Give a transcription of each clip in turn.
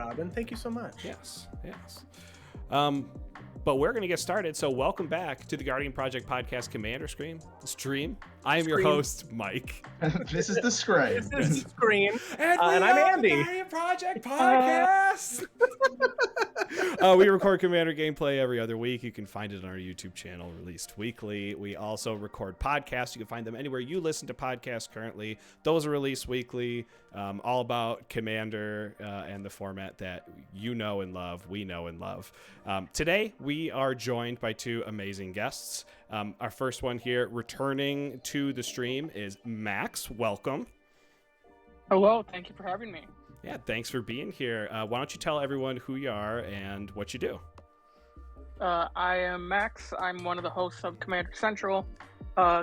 proud, and thank you so much. Yes. But we're going to get started. So welcome back to the Guardian Project Podcast Commander Stream. I am your host, Mike. This is the Scream. This is Scream. And I'm Andy. The Guardian Project Podcast. We record Commander gameplay every other week. You can find it on our YouTube channel, released weekly. We also record podcasts. You can find them anywhere you listen to podcasts currently. Those are released weekly, all about Commander and the format that you know and love, we know and love. Today, we are joined by two amazing guests. Our first one here, returning to the stream, is Max. Welcome. Hello, thank you for having me. Yeah, thanks for being here. Why don't you tell everyone who you are and what you do? I am Max. I'm one of the hosts of Commander Central,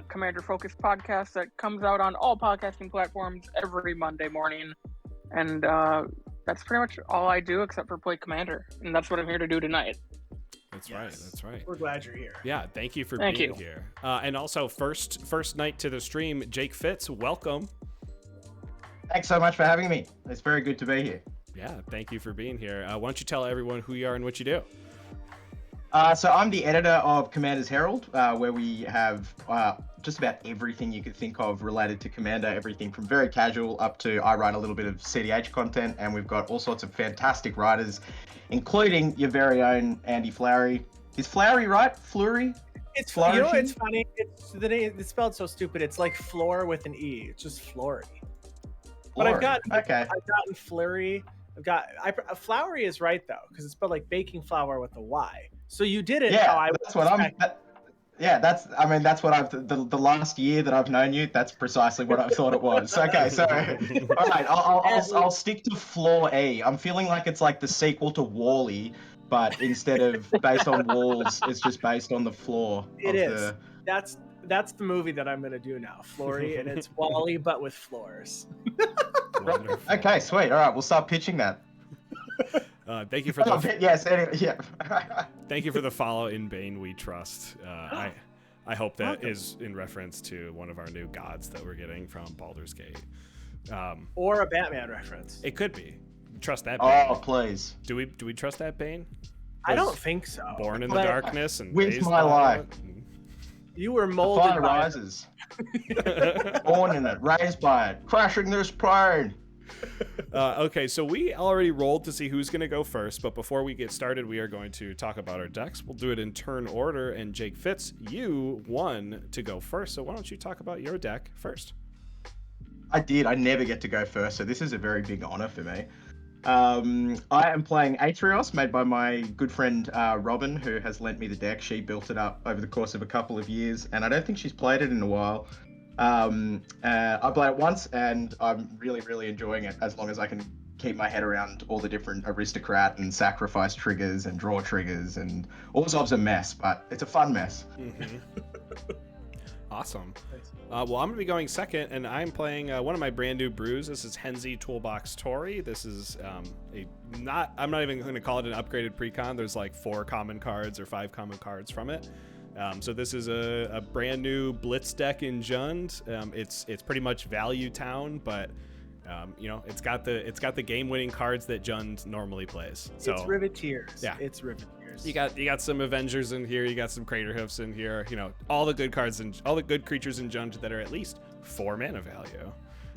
Commander-focused podcast that comes out on all podcasting platforms every Monday morning. And that's pretty much all I do except for play Commander. And that's what I'm here to do tonight. That's right. That's right. We're glad you're here. Yeah, thank you for being here. And also, first night to the stream, Jake Fitz, welcome. Thanks so much for having me. It's very good to be here. Yeah, thank you for being here. Why don't you tell everyone who you are and what you do? So I'm the editor of Commander's Herald, where we have just about everything you could think of related to Commander, everything from very casual up to I write a little bit of CDH content, and we've got all sorts of fantastic writers, including your very own Andy Flowery. Is Flowery right? Fleury? It's Flowery. You know, it's funny. It's spelled so stupid. It's like floor with an E. It's just Flowery. But I've gotten Flurry. Flowery is right though, because it's spelled like baking flour with a Y. So you did it. Yeah, how I that's what I'm. That's what I've the last year that I've known you. That's precisely what I thought it was. Okay, so all right, I'll stick to Floor E. I'm feeling like it's like the sequel to Wall-E, but instead of based on walls, it's just based on the floor. It is. That's the movie that I'm gonna do now, Flory, and it's Wall-E but with floors. Okay, sweet. All right, we'll start pitching that. Thank you for the yes. Anyway, yeah. Thank you for the follow. In Bane we trust. I hope that is in reference to one of our new gods that we're getting from Baldur's Gate, or a Batman reference. It could be. Trust that Bane. Oh, please. Do we trust that Bane? I don't think so. Born in the darkness and wins my life. You were molded. Fire rises. Born in it, raised by it, crashing this plane. Okay, so we already rolled to see who's going to go first, but before we get started, we are going to talk about our decks. We'll do it in turn order, and Jake Fitz, you won to go first, so why don't you talk about your deck first? I did. I never get to go first, so this is a very big honor for me. I am playing Aethreos, made by my good friend Robin, who has lent me the deck. She built it up over the course of a couple of years, and I don't think she's played it in a while. I played it once, and I'm really, really enjoying it, as long as I can keep my head around all the different aristocrat and sacrifice triggers and draw triggers, and all sorts of mess, but it's a fun mess. Mm-hmm. Awesome. Well, I'm going to be going second, and I'm playing one of my brand new brews. This is Henzie Toolbox Torre. This is I'm not even going to call it an upgraded precon. There's like 4 common cards or 5 common cards from it. So this is a brand new Blitz deck in Jund. It's pretty much Value Town, but it's got the game-winning cards that Jund normally plays. So it's Riveteers. Yeah, it's Riveteers. You got some Avengers in here. You got some Craterhoofs in here. All the good cards and all the good creatures in Jund that are at least 4 mana value.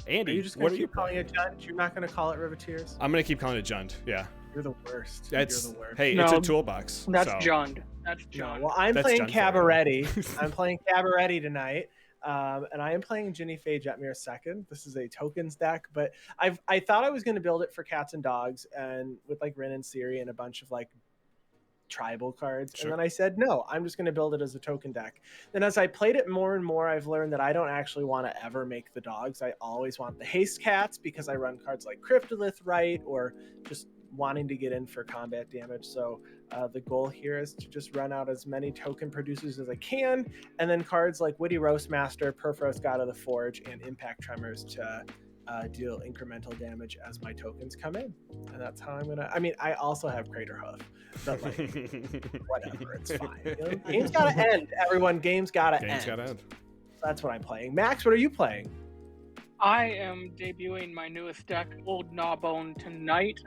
Andy, are you just going to keep calling it Jund? You're not going to call it Riveteers? I'm going to keep calling it Jund. Yeah. You're the worst. You're the worst. Hey, no, it's a toolbox. That's Jund. That's Jund. Well, I'm playing Cabaretti. I'm playing Cabaretti tonight. And I am playing Jinnie Fay Jetmir second. This is a tokens deck, but I thought I was going to build it for cats and dogs and with like Rin and Siri and a bunch of like tribal cards. Sure. And then I said, no, I'm just going to build it as a token deck. Then as I played it more and more, I've learned that I don't actually want to ever make the dogs. I always want the haste cats because I run cards like Cryptolith Right or just wanting to get in for combat damage. So the goal here is to just run out as many token producers as I can, and then cards like Witty Roastmaster, Perforos God of the Forge, and Impact Tremors to deal incremental damage as my tokens come in. And that's how I'm gonna. I mean, I also have Craterhoof, but like whatever, it's fine. Game's gotta end, everyone. Game's gotta end. That's what I'm playing. Max, what are you playing? I am debuting my newest deck, Old Gnawbone, tonight.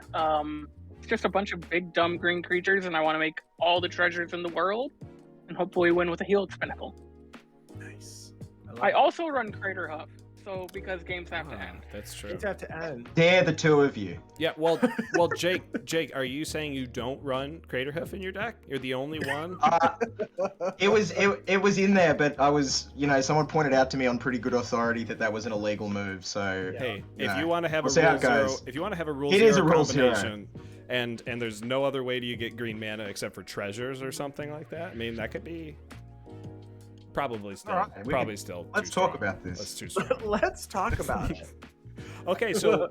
just a bunch of big dumb green creatures, and I want to make all the treasures in the world, and hopefully win with a Helix Pinnacle. Nice. I also run Crater Huff, so because games have to end. That's true. Games have to end. They're the two of you. Yeah, well, Jake, are you saying you don't run Craterhoof in your deck? You're the only one? It was in there, but I was, someone pointed out to me on pretty good authority that was an illegal move. So hey, if you want to have we'll see how it goes. a rule It zero is a rule zero. combination, and there's no other way to get green mana except for treasures or something like that. I mean, that could be probably still. Right, still. Let's talk about this. Let's talk about it. Okay, so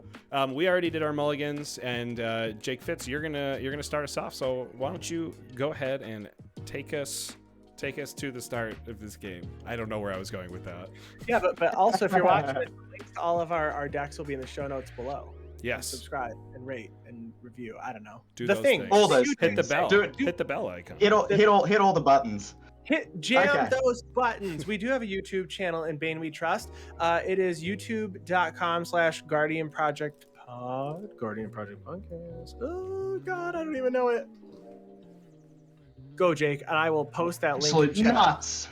we already did our mulligans, and Jake Fitz, you're gonna start us off. So why don't you go ahead and take us to the start of this game? I don't know where I was going with that. Yeah, but also if you're watching it, links to all of our decks will be in the show notes below. Yes. Subscribe and rate and review. I don't know. Do the those thing. things. All those Hit the things. bell. Do it. Hit the bell icon. Hit all the buttons. Jam those buttons. We do have a YouTube channel in Bane We Trust. It is youtube.com/Guardian Project Pod. Guardian Project Podcast. Oh God, I don't even know it. Go, Jake, and I will post that link. Absolute nuts.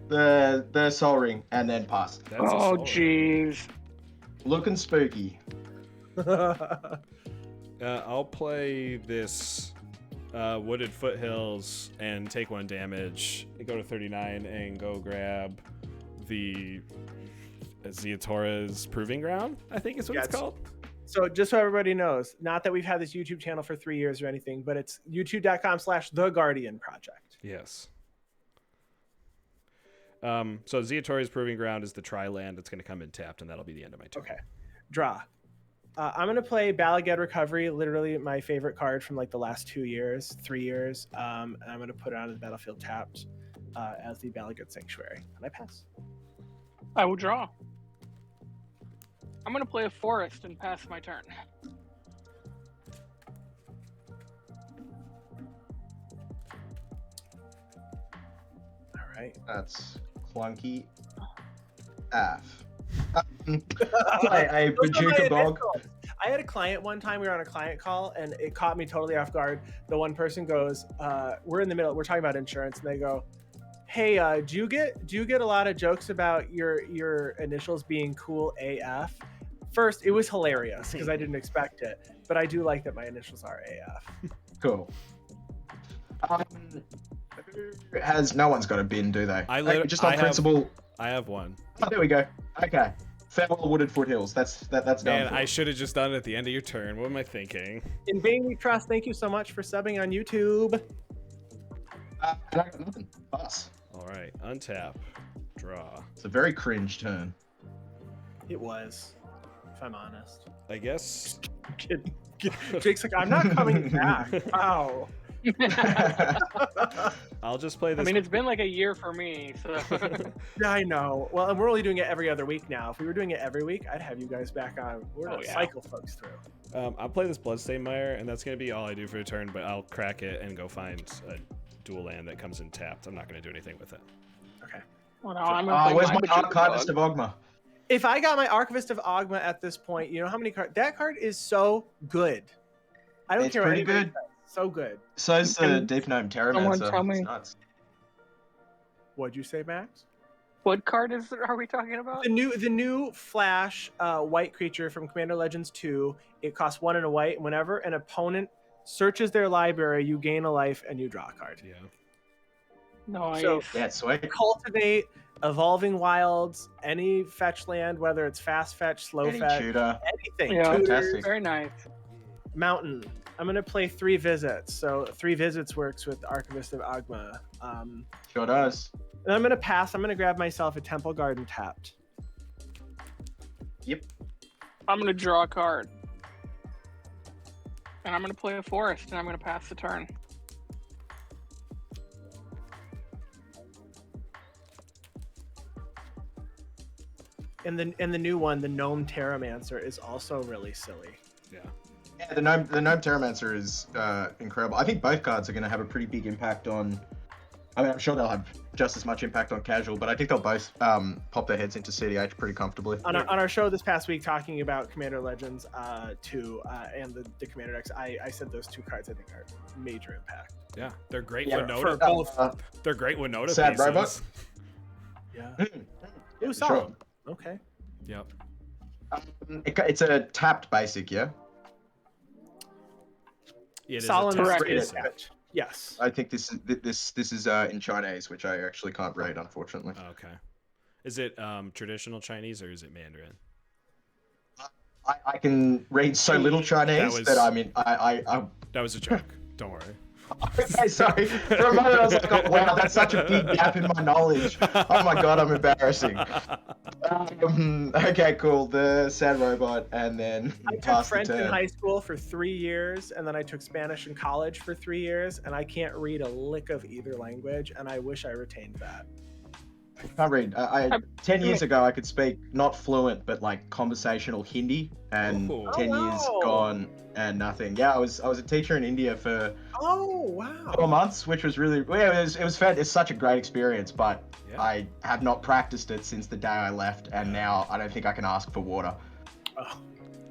The Soul Ring and then pass. Oh jeez. Looking spooky. I'll play this Wooded Foothills and take 1 damage. Go to 39 and go grab the Torre's Proving Ground, I think is what it's called. So just so everybody knows, not that we've had this YouTube channel for 3 years or anything, but it's youtube.com/The Guardian Project. Yes. So Torre's Proving Ground is the tri-land that's going to come in tapped, and that'll be the end of my turn. Okay. Draw. I'm going to play Balagad Recovery, literally my favorite card from like the last 3 years. And I'm going to put it on the battlefield tapped as the Balagad Sanctuary. And I pass. I will draw. I'm going to play a forest and pass my turn. All right. That's clunky. F. A Bajuka Bog. I had a client one time, we were on a client call, and it caught me totally off guard. The one person goes, we're in the middle, we're talking about insurance, and they go, hey, do you get a lot of jokes about your initials being cool AF? First, it was hilarious because I didn't expect it, but I do like that my initials are AF. Cool. No one's got a bin, do they? Just on principle. I have one. Oh, there we go. Okay. Farewell Wooded Foothills. That's done. Man, I should have just done it at the end of your turn. What am I thinking? In Bane We Trust, thank you so much for subbing on YouTube. And I got nothing. Pass. All right, untap, draw. It's a very cringe turn. It was, if I'm honest. I guess. Jake's like, I'm not coming back. Wow. I'll just play this. I mean, it's been like a year for me, so. Yeah, I know. Well, and we're only doing it every other week now. If we were doing it every week, I'd have you guys back on. We're gonna cycle folks through. I'll play this Bloodstained Mire, and that's gonna be all I do for a turn. But I'll crack it and go find a dual land that comes in tapped. I'm not gonna do anything with it. Okay. Well, no, I'm gonna where's my Archivist of Ogma? If I got my Archivist of Ogma at this point, you know how many cards? That card is so good. I don't care what anybody says. So good. So's the Deep Gnome Terramancer. Someone tell me. It's nuts. What'd you say, Max? What card are we talking about? The new Flash white creature from Commander Legends 2. It costs 1 and a white. Whenever an opponent searches their library, you gain a life and you draw a card. Yeah. Nice. So, Yeah, sweet. Cultivate, Evolving Wilds, any fetch land, whether it's fast fetch, slow fetch, tutor. anything. Yeah, fantastic. very nice. Mountain. I'm going to play 3 visits. So 3 visits works with Archivist of Ogma. Sure does. And I'm going to pass. I'm going to grab myself a Temple Garden tapped. Yep. I'm going to draw a card. And I'm going to play a forest, and I'm going to pass the turn. And the new one, the Gnome Terramancer, is also really silly. Yeah. Yeah, the Gnome Terramancer is incredible. I think both cards are going to have a pretty big impact on I mean, I'm sure they'll have just as much impact on casual, but I think they'll both pop their heads into CDH pretty comfortably. On our show this past week, talking about Commander Legends 2 and the Commander decks, I said those two cards I think are major impact. Yeah, they're great Yeah, Winota. both. They're great Winota Sad pieces. Robot? Yeah. Ooh, Sure. solid. Okay. Yep. It's a tapped basic, yeah? It is Solid a Correct. text is basic. attached. Yes. I think this is in Chinese, which I actually can't read, unfortunately. Okay. Is it traditional Chinese or is it Mandarin? I can read so little Chinese that I mean, That was a joke. Don't worry. Okay, sorry. For a moment, I was like, oh, wow, that's such a big gap in my knowledge. Oh my god, I'm embarrassing. Okay, cool. The sad robot, and then I took pass the French in turn. high school for 3 years, and then I took Spanish in college for 3 years, and I can't read a lick of either language, and I wish I retained that. I can't read. 10 years ago, I could speak not fluent, but like conversational Hindi, and Ooh. 10 years Oh, wow. gone and nothing. Yeah, I was a teacher in India for Oh, wow. 4 months, which was really it was fun. It's such a great experience, but Yeah. I have not practiced it since the day I left, and now I don't think I can ask for water. Oh,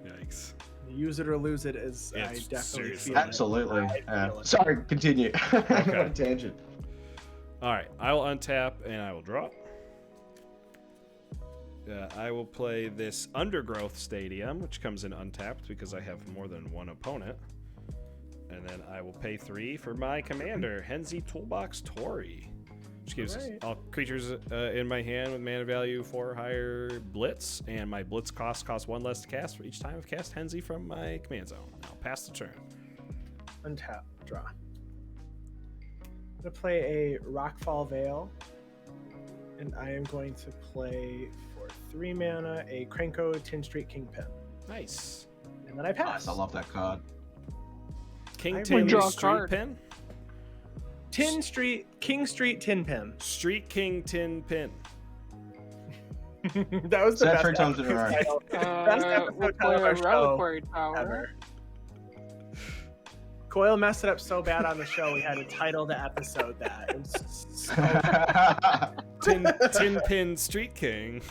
Yikes. use it or lose it is I It's definitely seriously- feel it. Absolutely. I feel it. Sorry, continue. Okay. On a tangent. All right, I will untap and I will draw. I will play this Undergrowth Stadium, which comes in untapped because I have more than one opponent. And then I will pay 3 for my commander, Henzie Toolbox Torre, which gives Alright. all creatures in my hand with mana value 4 or higher blitz, and my blitz costs 1 less to cast for each time I've cast Henzie from my command zone. I'll pass the turn. Untap, draw. I'm going to play a Rockfall Veil, and I am going to play for 3 mana a Krenko Tin Street Kingpin. Nice. And then I pass. Nice, I love that card. King I Tin draw a Street card. Pin? King Street Tin Pin. Street King Tin Pin. That was the Say it best 3 times in a episode row. title Best episode We'll title play of a our show Reliquary Tower. ever. Coyle messed it up so bad on the show we had to title the episode that. It was so Tin Pin Street King.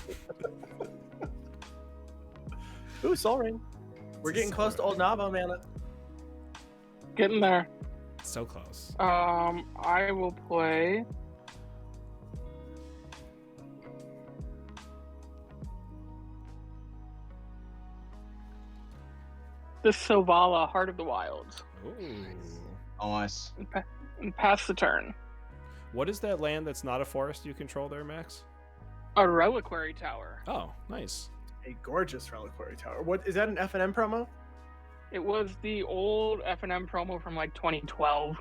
Ooh, Soul Ring. We're getting close to Old Gnawbone, man. Getting there. So close. I will play. The Silvala, Heart of the Wilds, Ooh. Nice. and pass the turn. What is that land that's not a forest you control there, Max? A Reliquary Tower. Oh, nice. A gorgeous reliquary tower. What is that, an F&M promo? It was the old F&M promo from like 2012.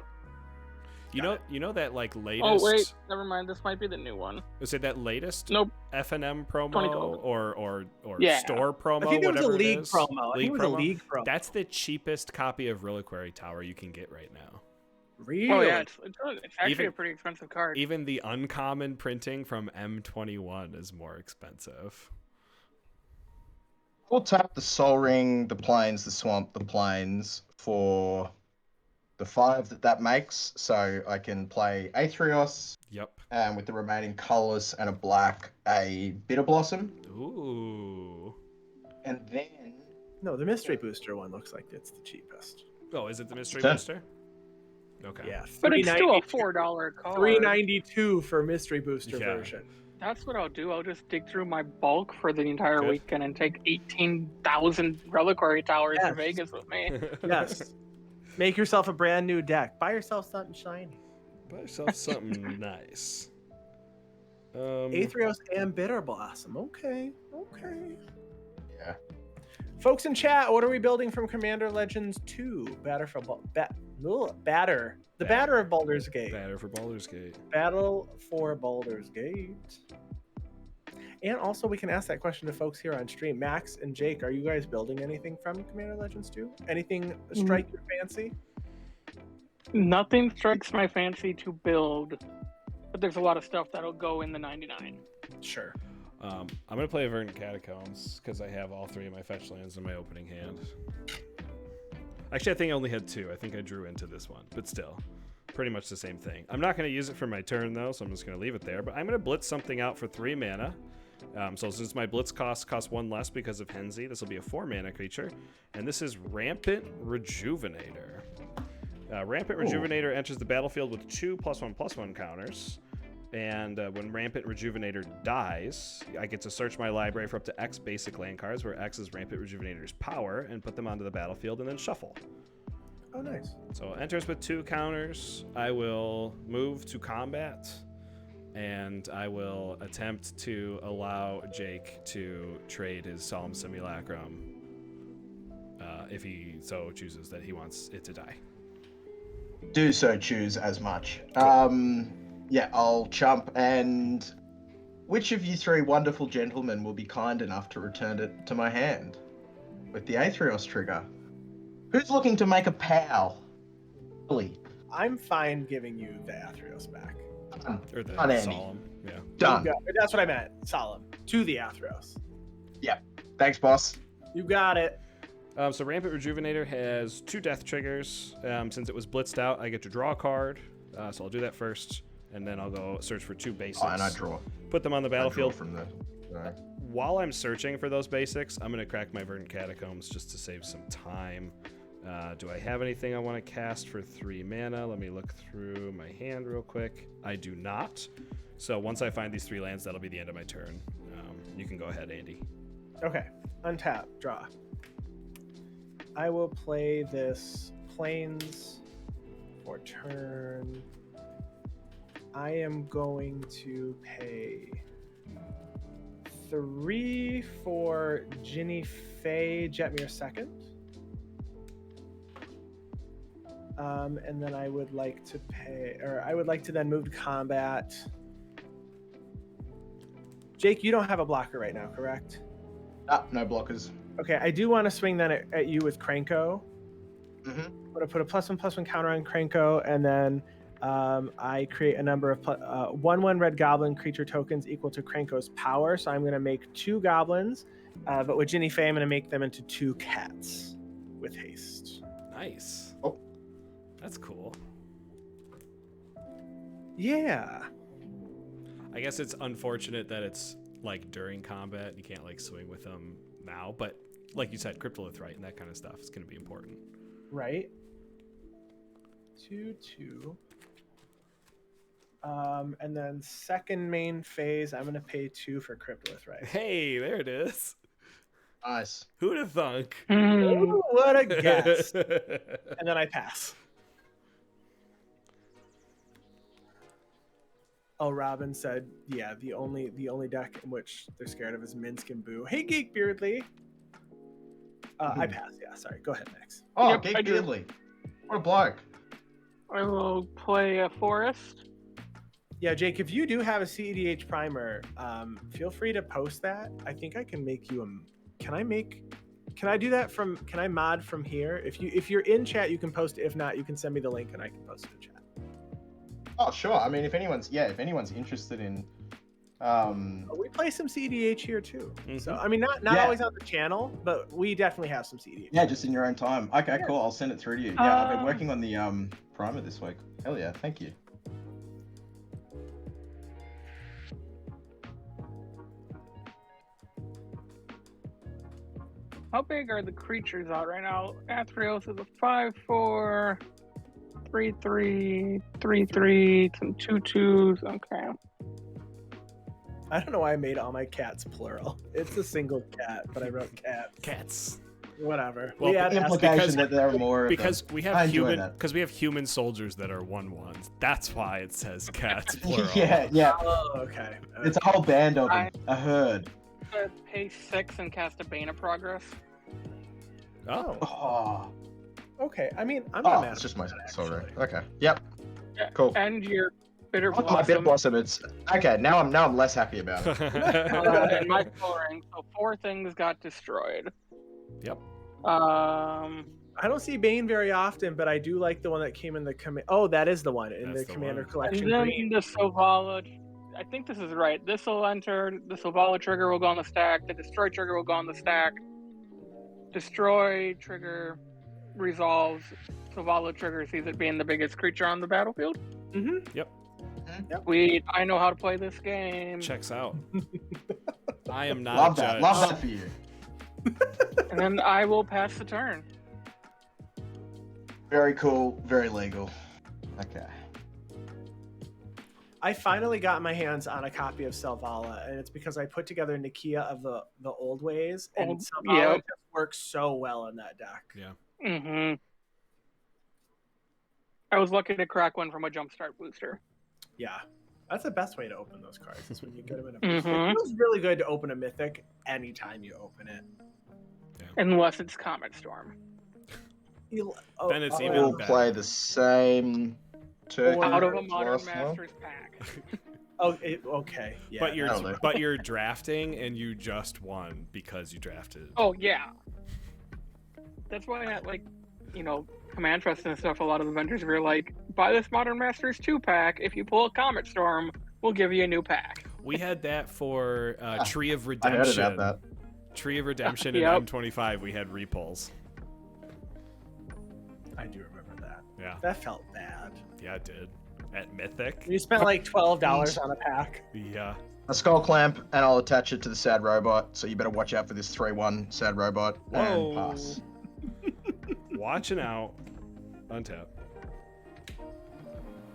You know that like latest. Oh wait, never mind. This might be the new one. Was it that latest Nope. F&M promo 2012. or Yeah. store promo? I think it was a whatever league is? promo. I think it was a promo? league promo. That's the cheapest copy of Reliquary Tower you can get right now. Really? Oh yeah, it's actually Even- a pretty expensive card. Even the uncommon printing from M21 is more expensive. We'll tap the Soul Ring, the Plains, the Swamp, the Plains for the 5 that makes. So I can play Aethreos, Yep. and with the remaining colors and a black, a Bitter Blossom. Ooh. And then No, the mystery booster one looks like it's the cheapest. Oh, is it the mystery Okay. booster? Okay. Yeah, But it's still a $3.92 $4 card. $3.92 for mystery booster Yeah. version. That's what I'll do. I'll just dig through my bulk for the entire Good. weekend and take 18,000 Reliquary Towers Yes. to Vegas with me. Yes. Make yourself a brand new deck. Buy yourself something shiny. Buy yourself something nice. Aethreos and Bitter Blossom. Okay. yeah, Folks in chat, what are we building from Commander Legends 2? Batter for Batter. The Batter of Baldur's Gate. Batter for Baldur's Gate. Battle for Baldur's Gate. And also, we can ask that question to folks here on stream. Max and Jake, are you guys building anything from Commander Legends 2? Anything strike your fancy? Nothing strikes my fancy to build, but there's a lot of stuff that'll go in the 99. Sure. I'm gonna play Verdant Catacombs because I have all 3 of my fetch lands in my opening hand. Actually, I think I only had 2. I think I drew into this one, but still. pretty much the same thing. I'm not going to use it for my turn, though, so I'm just going to leave it there. But I'm going to blitz something out for 3 mana. So since my blitz costs 1 less because of Henzie, this will be a 4 mana creature. And this is Rampant Rejuvenator. Rampant Rejuvenator enters the battlefield with 2 +1/+1 counters. And when Rampant Rejuvenator dies, I get to search my library for up to X basic land cards, where X is Rampant Rejuvenator's power, and put them onto the battlefield and then shuffle. Oh, nice. So it enters with 2 counters. I will move to combat, and I will attempt to allow Jake to trade his Solemn Simulacrum if he so chooses that he wants it to die. Do so choose as much. Yeah, I'll chump. And which of you 3 wonderful gentlemen will be kind enough to return it to my hand with the Aethreos trigger? Who's looking to make a pal? I'm fine giving you the Athreos back. Or the Done, Andy. Solemn. Yeah. Done. That's what I meant. Solemn. To the Athreos. Yep. Thanks, boss. You got it. So Rampant Rejuvenator has 2 death triggers. Since it was blitzed out, I get to draw a card. So I'll do that first, and then I'll go search for 2 basics. Oh, and I draw. Put them on the battlefield. From the. While I'm searching for those basics, I'm going to crack my Verdant Catacombs just to save some time. Do I have anything I want to cast for 3 mana? Let me look through my hand real quick. I do not. So once I find these 3 lands, that'll be the end of my turn. You can go ahead, Andy. Okay. Untap. Draw. I will play this Plains for turn. I am going to pay 3 for Jinnie Fay, Jetmir second. And then I would like to then move to combat. Jake, you don't have a blocker right now, correct? No blockers. Okay, I do want to swing then at you with Krenko. Mm-hmm. I'm going to put a +1/+1 counter on Krenko, and then I create a number of 1/1 red goblin creature tokens equal to Krenko's power. So I'm going to make 2 goblins, but with Jinnie Fay, I'm going to make them into 2 cats with haste. Nice. Oh. That's cool. Yeah. I guess it's unfortunate that it's like during combat. You can't like swing with them now, but like you said, Cryptolith, right, and that kind of stuff is going to be important. Right. 2/2. And then second main phase, I'm going to pay 2 for Cryptolith, right? Hey, there it is. Nice. Who'd have thunk? Ooh, what a guess. And then I pass. Oh, Robin said, yeah, the only deck in which they're scared of is Minsk and Boo. Hey, Geek Beardly. I pass. Yeah, sorry. Go ahead, Max. Oh, Yep, Geek I do. Beardly. What a bloke. I will play a forest. Yeah, Jake, if you do have a CEDH primer, feel free to post that. I think I can make you a... Can I do that from... Can I mod from here? If you're in chat, you can post it. If not, you can send me the link and I can post it in chat. Oh, sure. I mean, if anyone's interested in, We play some CDH here too. Mhm. So I mean, not Yeah. always on the channel, but we definitely have some CDH. yeah, just in your own time. Okay, Yeah. cool. I'll send it through to you. Yeah, I've been working on the primer this week. Hell yeah, thank you. How big are the creatures out right now? Athreos is a 5/4, 3/3, 3/3, some 2/2s. Okay. I don't know why I made all my cats plural. It's a single cat, but I wrote cats. Cats. Whatever. Well, We had The asked- implication that there are more of Because them. we I have enjoy human soldiers that are 1/1s. That's why it says cats plural. yeah. Oh, okay. It's a whole band of them. I- A herd. Pay 6 and cast a Bane of Progress. Oh. Oh, Okay. I mean, I'm not mad. it's just my that, sorry. actually. Okay. Yep. Yeah, Cool. And your Bitter Oh, my bit Blossom. blossom. It's okay. Now I'm less happy about it. And my coloring. So 4 things got destroyed. Yep. I don't see Bane very often, but I do like the one that came in the Oh, that is the one in That's the the Commander one. Collection. And then Green. the Sovala. I think this is right. This will enter. The Sovala trigger will go on the stack. The Destroy trigger will go on the stack. Destroy trigger resolves, Savala triggers sees it being the biggest creature on the battlefield. Mm-hmm. Yep. Sweet. I know how to play this game. Checks out. I am not Love a that. judge. Love that for you. And then I will pass the turn. Very cool. Very legal. Okay. I finally got my hands on a copy of Selvala, and it's because I put together Nakia of the old ways, and Selvala just works so well in that deck. Yeah. Mm-hmm. I was lucky to crack one from a jumpstart booster. Yeah. That's the best way to open those cards, is when you get them in a Mm-hmm. It feels really good to open a Mythic anytime you open it. Yeah. Unless it's Comet Storm. Then it's even We'll better. play the same turkey Out of a as Modern last one. Masters pack. Okay. Yeah. But you're drafting, and you just won because you drafted. Oh, yeah. That's why I like, Command Trust and stuff, a lot of the vendors were like, buy this Modern Masters 2-pack. If you pull a Comet Storm, we'll give you a new pack. We had that for Tree of I Redemption. heard about Tree of Redemption in Yep. M25, we had repulls. I do remember that. Yeah. That felt bad. Yeah, it did. At Mythic. You spent like $12 on a pack. Yeah. a skull clamp, and I'll attach it to the sad robot. So you better watch out for this 3/1 sad robot. Whoa. And pass. Watching out. Untap.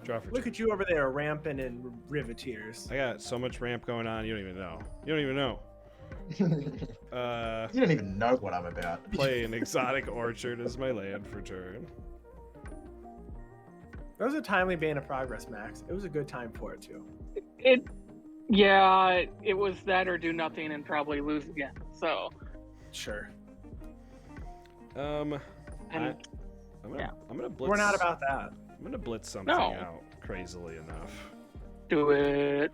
Draw for Look two. at you over there, ramping in Riveteers. I got so much ramp going on, you don't even know. You don't even know. You don't even know what I'm about. Play an exotic orchard as my land for turn. That was a timely bane of progress, Max. It was a good time for it too. It was that or do nothing and probably lose again. So Sure. and I'm gonna blitz. We're not about that. I'm gonna blitz something No. out. Crazily enough. do it.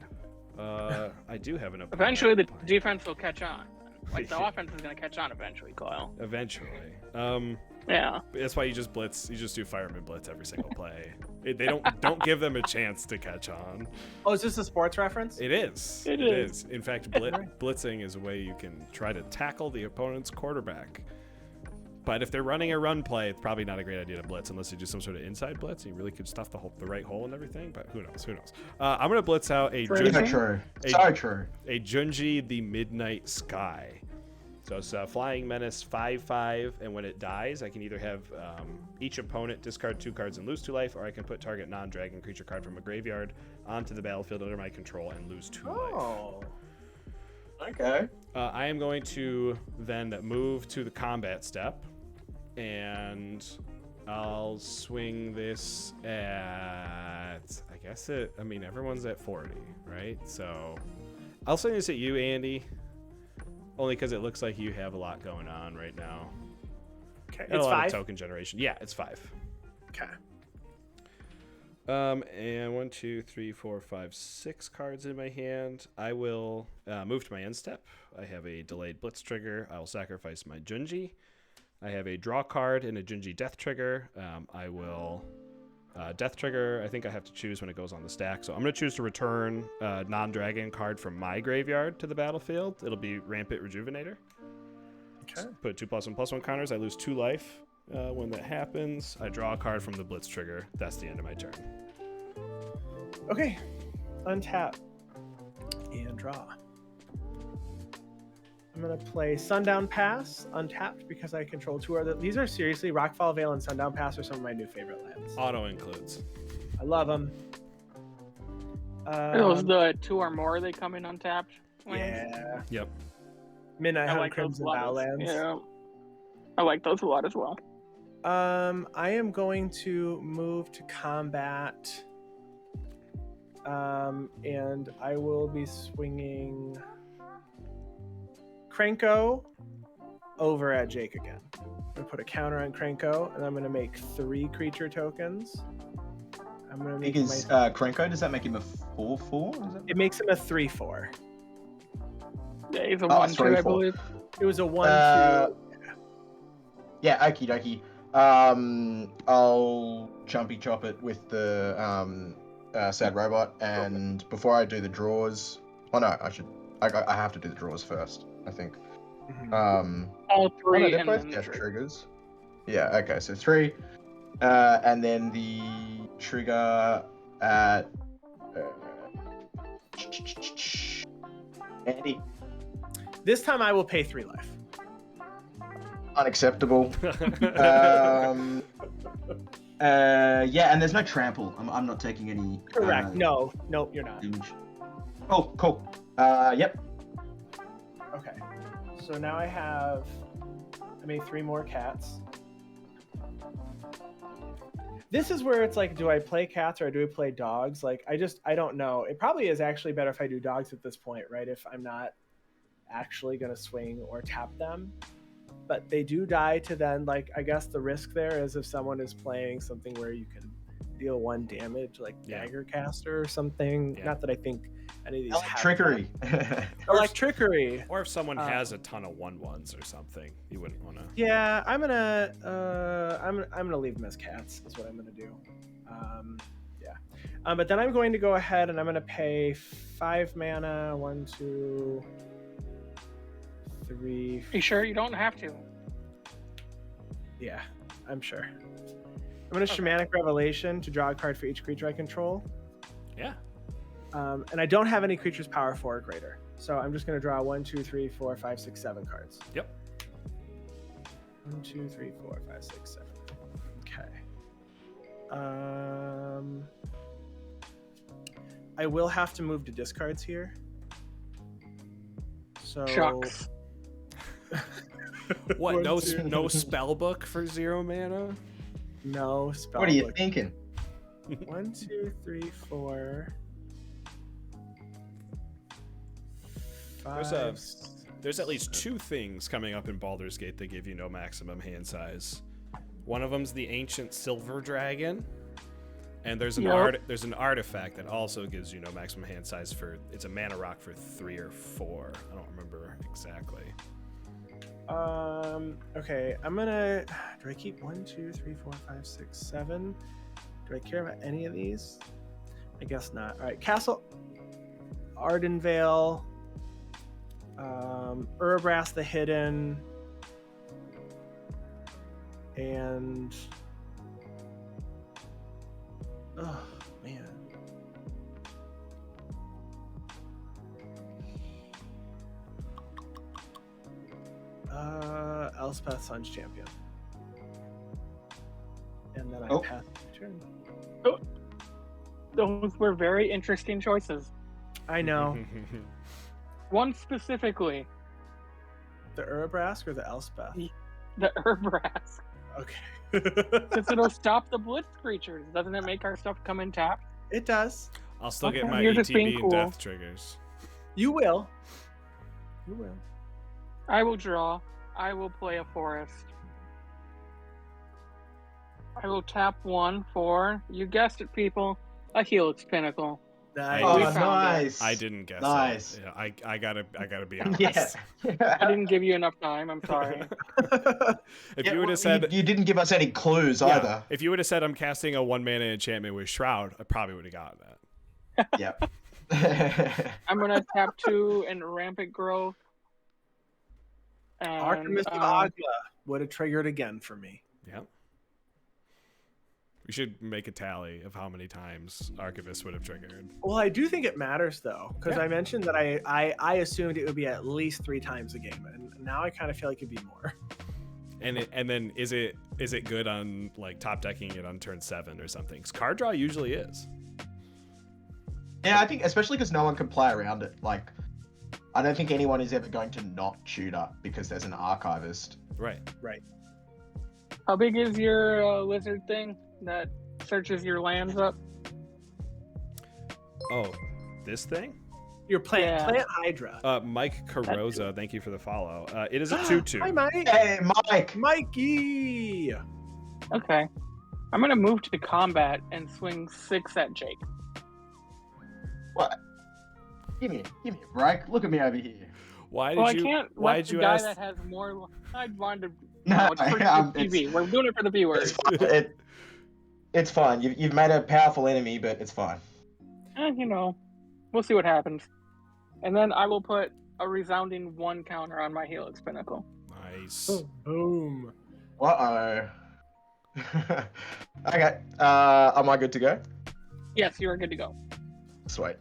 I do have an opponent. Eventually, the defense will catch on. Like the offense is gonna catch on eventually, Kyle. Eventually. Yeah. That's why you just blitz. You just do fireman blitz every single play. They don't give them a chance to catch on. Oh, is this a sports reference? It is. It is. In fact, blitzing is a way you can try to tackle the opponent's quarterback. But if they're running a run play, it's probably not a great idea to blitz unless you do some sort of inside blitz. You really could stuff the right hole and everything, but who knows? Who knows? I'm gonna blitz out a So Junji, true. So true. a Junji the Midnight Sky. So it's a flying menace 5/5, and when it dies, I can either have each opponent discard 2 cards and lose 2 life, or I can put target non-dragon creature card from a graveyard onto the battlefield under my control and lose 2 life. Oh. Okay. I am going to then move to the combat step, and I'll swing this at, everyone's at 40, right? So I'll swing this at you, Andy, only because it looks like you have a lot going on right now. Okay. And a It's lot 5. of token generation. Yeah, it's 5. Okay. And 1, 2, 3, 4, 5, 6 cards in my hand. I will move to my end step. I have a delayed blitz trigger. I will sacrifice my Junji. I have a draw card and a Junji death trigger. I will death trigger. I think I have to choose when it goes on the stack. So I'm going to choose to return a non-dragon card from my graveyard to the battlefield. It'll be Rampant Rejuvenator. Okay. Put 2+1/+1 counters. I lose 2 life. When that happens, I draw a card from the blitz trigger. That's the end of my turn. Okay. Untap. And draw. I'm going to play Sundown Pass, untapped, because I control 2 other... These are seriously, Rockfall Vale and Sundown Pass are some of my new favorite lands. Auto includes. I love them. Those the 2 or more they come in untapped. lands. Yeah. Yep. Midnight I Hunt like those Crimson a lot. Battlelands. Yeah. I like those a lot as well. I am going to move to combat. And I will be swinging Krenko over at Jake again. I'm going to put a counter on Krenko, and I'm going to make 3 creature tokens. I'm going to make Is Krenko, does that make him a 4/4? It makes him a 3/4. Yeah, he's a Oh, 1/2, I 3/4. believe. It was a 1/2. Yeah, okie dokie. I'll jumpy chop it with the sad robot, and before I do the draws, I have to do the draws first, I think. Mhm. All Oh, 3 no, they're and both then death trigger. triggers. Yeah, okay, so 3. And then the trigger at Andy. This time I will pay 3 life. Unacceptable. Yeah, and there's no trample. I'm not taking any. Correct. No, you're not. Damage. Oh, cool. Yep. Okay. So now I made 3 more cats. This is where it's like, do I play cats or do I play dogs? Like, I don't know. It probably is actually better if I do dogs at this point, right? If I'm not actually going to swing or tap them. But they do die to then, like, I guess the risk there is if someone is playing something where you can deal 1 damage, like Dagger Caster or something. Yeah. Not that I think any of these have trickery. Or like trickery. Or if someone has a ton of 1/1s or something, you wouldn't want to. Yeah, I'm gonna leave them as cats. Is what I'm gonna do. But then I'm going to go ahead and I'm gonna pay 5 mana. 1, 2, 3. You sure you don't have to? Yeah, I'm sure. I'm gonna Shamanic Revelation to draw a card for each creature I control. Yeah. And I don't have any creatures power 4 or greater. So I'm just going to draw 1, 2, 3, 4, 5, 6, 7 cards. Yep. 1, 2, 3, 4, 5, 6, 7. Okay. I will have to move to discards here. So. Shucks. What? No spell book for 0 mana? No spell. What are you book. thinking? 1, 2, 3, 4. 5. There's at least 2 things coming up in Baldur's Gate that give you no maximum hand size. One of them's the Ancient Silver Dragon, and there's an artifact that also gives you no maximum hand size for. It's a mana rock for 3 or 4. I don't remember exactly. Okay, I'm gonna. Do I keep 1, 2, 3, 4, 5, 6, 7? Do I care about any of these? I guess not. All right, Castle Ardenvale, Urabras the Hidden, and oh man. Elspeth Sun's Champion. And then I pass my turn. Those were very interesting choices. I know. One specifically. The Urabrask or the Elspeth? The Urbrask. Okay. Since it'll stop the blitz creatures. Doesn't it make our stuff come in tapped? It does. I'll still get my You're just being ETB cool. and death triggers. You will. You will. I will draw. I will play a forest. I will tap 1 for, you guessed it, people, a Helix Pinnacle. Nice. Oh, We found nice. I didn't guess Nice. it. Yeah, I gotta be honest. Yeah. I didn't give you enough time. I'm sorry. If you would have said you didn't give us any clues either. If you would have said I'm casting a 1-mana enchantment with Shroud, I probably would have gotten that. Yep. I'm gonna tap 2 and Rampant Growth. And, Artemis of Agma would have triggered again for me. Yeah. We should make a tally of how many times Archivist would have triggered. Well, I do think it matters though, because Yeah. I mentioned that I assumed it would be at least 3 times a game, and now I kind of feel like it'd be more. And then is it good on like top decking it on turn 7 or something? 'Cause card draw usually is. Yeah, I think especially because no one can play around it. Like, I don't think anyone is ever going to not tutor because there's an archivist. Right. Right. How big is your lizard thing that searches your lands up? Oh, this thing? Your plant Yeah. Hydra. Mike Carosa, thank you for the follow. It is a 2/2. Hi, Mike. Hey, Mike! Mikey. Okay. I'm gonna move to combat and swing 6 at Jake. What? Give me a break. Look at me over here. Why Well, I did you? can't Why let did the you guy ask? that has more. I wanted to. No, It's for TV. We're doing it for the B word. It's fine. It's fine. You've made a powerful enemy, but it's fine. You know, we'll see what happens. And then I will put a resounding 1 counter on my Helix Pinnacle. Nice. Boom. Uh-oh. Okay. Am I good to go? Yes, you are good to go. Sweet.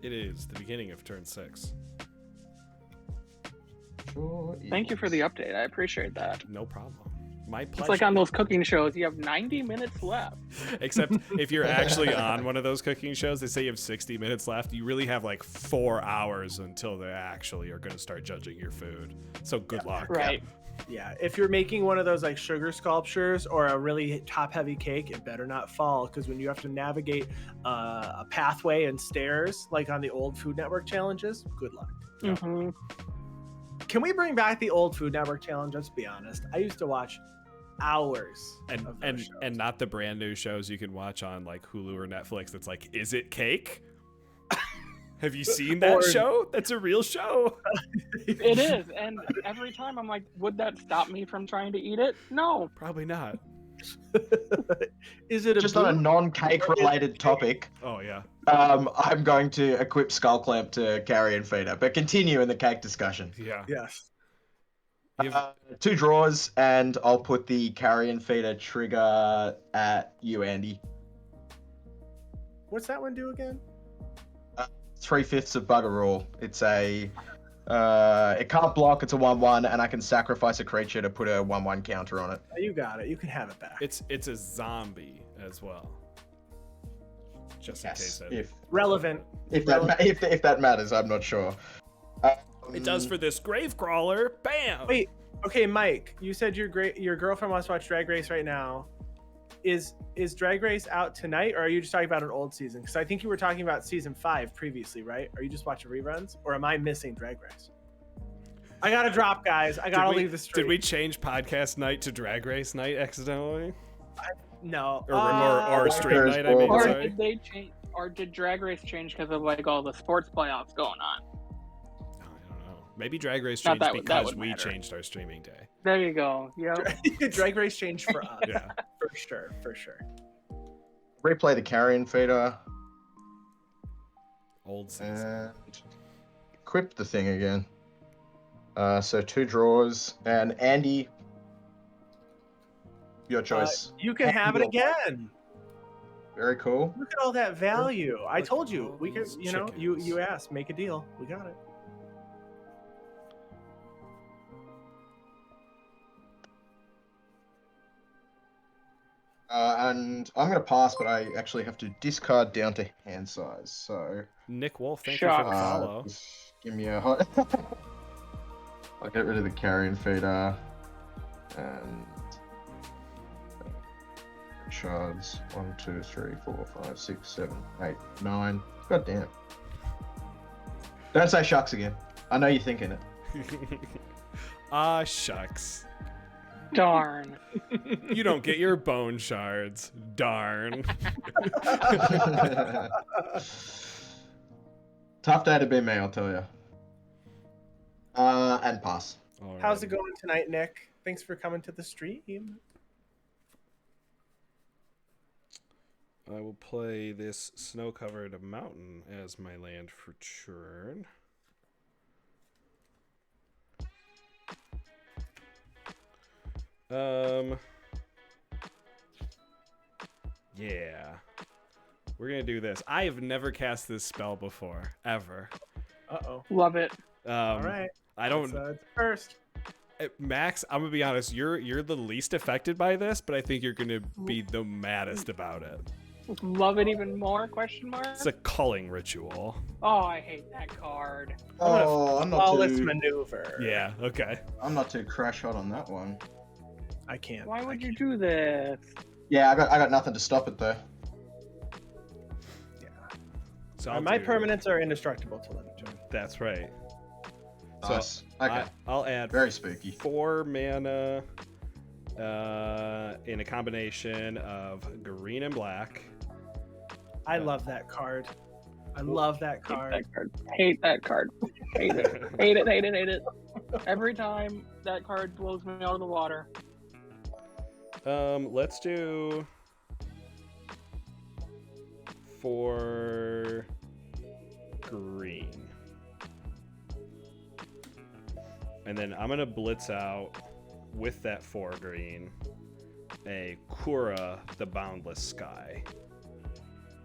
It is the beginning of turn 6. Sure Thank you for is. the update. I appreciate that. No problem. My pleasure. It's like on those cooking shows, you have 90 minutes left. Except if you're actually on one of those cooking shows, they say you have 60 minutes left. You really have like 4 hours until they actually are going to start judging your food. So good luck. Right. Yeah, if you're making one of those like sugar sculptures or a really top-heavy cake, it better not fall, because when you have to navigate a pathway and stairs like on the old Food Network challenges, good luck. Mm-hmm. Can we bring back the old Food Network challenge? Let's be honest. I used to watch hours of those shows. And not the brand new shows you can watch on like Hulu or Netflix. That's like, is it cake? Have you seen that show? That's a real show. It is, and every time I'm like, would that stop me from trying to eat it? No. Probably not. Is it Just on a non-cake related topic? Oh yeah. I'm going to equip Skull Clamp to carrion feeder, but continue in the cake discussion. Yeah. Yes. 2 draws, and I'll put the carrion feeder trigger at you, Andy. What's that one do again? 3/5 of bugger rule. It's a it can't block. It's a 1/1, and I can sacrifice a creature to put a 1/1 counter on it. You got it. You can have it back. It's a zombie as well. Just in case that if relevant. If that matters, I'm not sure. it does for this grave crawler. Bam. Wait. Okay, Mike. You said your girlfriend wants to watch Drag Race right now. Is Drag Race out tonight, or are you just talking about an old season? Because I think you were talking about season 5 previously, right? Are you just watching reruns, or am I missing Drag Race? I gotta drop, guys. I gotta leave the street. Did we change podcast night to Drag Race night accidentally? No. Or stream night? I mean, Or sorry. did they change? Or did Drag Race change because of like all the sports playoffs going on? I don't know. Maybe Drag Race Not changed that because would we matter. changed our streaming day. There you go. Yep. Drag Race changed for us. Yeah. For sure. Replay the carrion feeder Old season. and equip the thing again. So 2 draws, and Andy, your choice. You can have it again. Very cool. Look at all that value. I Look told at you. all We could, those you chickens. asked, make a deal. We got it. And I'm going to pass, but I actually have to discard down to hand size. So Nick Wolf, thank you for the follow. just give me a hot. I'll get rid of the carrion feeder and shards. 1, 2, 3, 4, 5, 6, 7, 8, 9. God damn. Don't say shucks again. I know you're thinking it. Ah, shucks. Darn. You don't get your bone shards. Darn. Tough day to be me, I'll tell you. And pass. How's it going tonight, Nick? Thanks for coming to the stream. I will play this snow-covered mountain as my land for turn. Yeah. We're gonna do this. I have never cast this spell before, ever. Uh-oh. Love it. All right. I don't. It's first. Max, I'm gonna be honest. You're the least affected by this, but I think you're gonna be the maddest about it. Love it even more? Question mark. It's a culling ritual. Oh, I hate that card. Oh, I'm not Flawless too. maneuver. Yeah. Okay. I'm not too crash hot on that one. I can't. Why would you do this? Yeah, I got nothing to stop it though. So I'll My do- permanents are indestructible till end of turn. That's right. Nice. Okay. I'll add Very spooky. 4 mana in a combination of green and black. I love that card. I love that Hate card. that card. Hate that card. Hate it. Hate it. Hate it. Hate it. Every time that card blows me out of the water. Let's do 4 green. And then I'm going to blitz out with that 4 green a Kura, the Boundless Sky.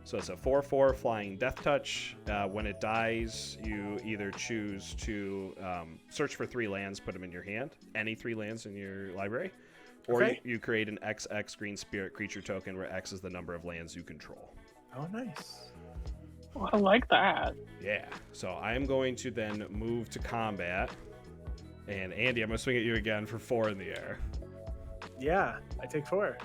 So it's a 4/4 flying death touch. When it dies, you either choose to search for 3 lands, put them in your hand, any 3 lands in your library, or you create an XX green spirit creature token where X is the number of lands you control. Oh, nice. Well, I like that. Yeah. So I am going to then move to combat. And Andy, I'm going to swing at you again for 4 in the air. Yeah, I take 4.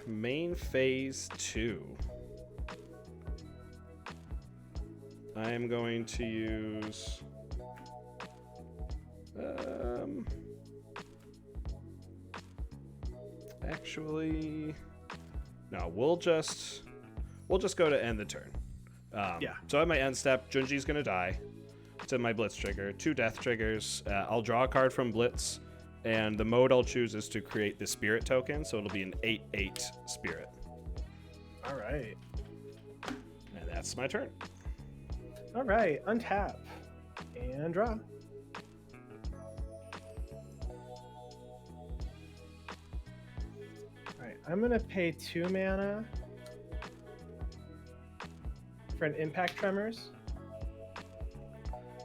Main phase 2. I am going to use actually no, we'll just go to end the turn. Yeah. So at my end step, Junji's gonna die. To my blitz trigger, 2 death triggers. I'll draw a card from blitz, and the mode I'll choose is to create the spirit token, so it'll be an 8/8 spirit. All right. And that's my turn. All right. Untap and draw. All right. I'm gonna pay 2 mana for an Impact Tremors.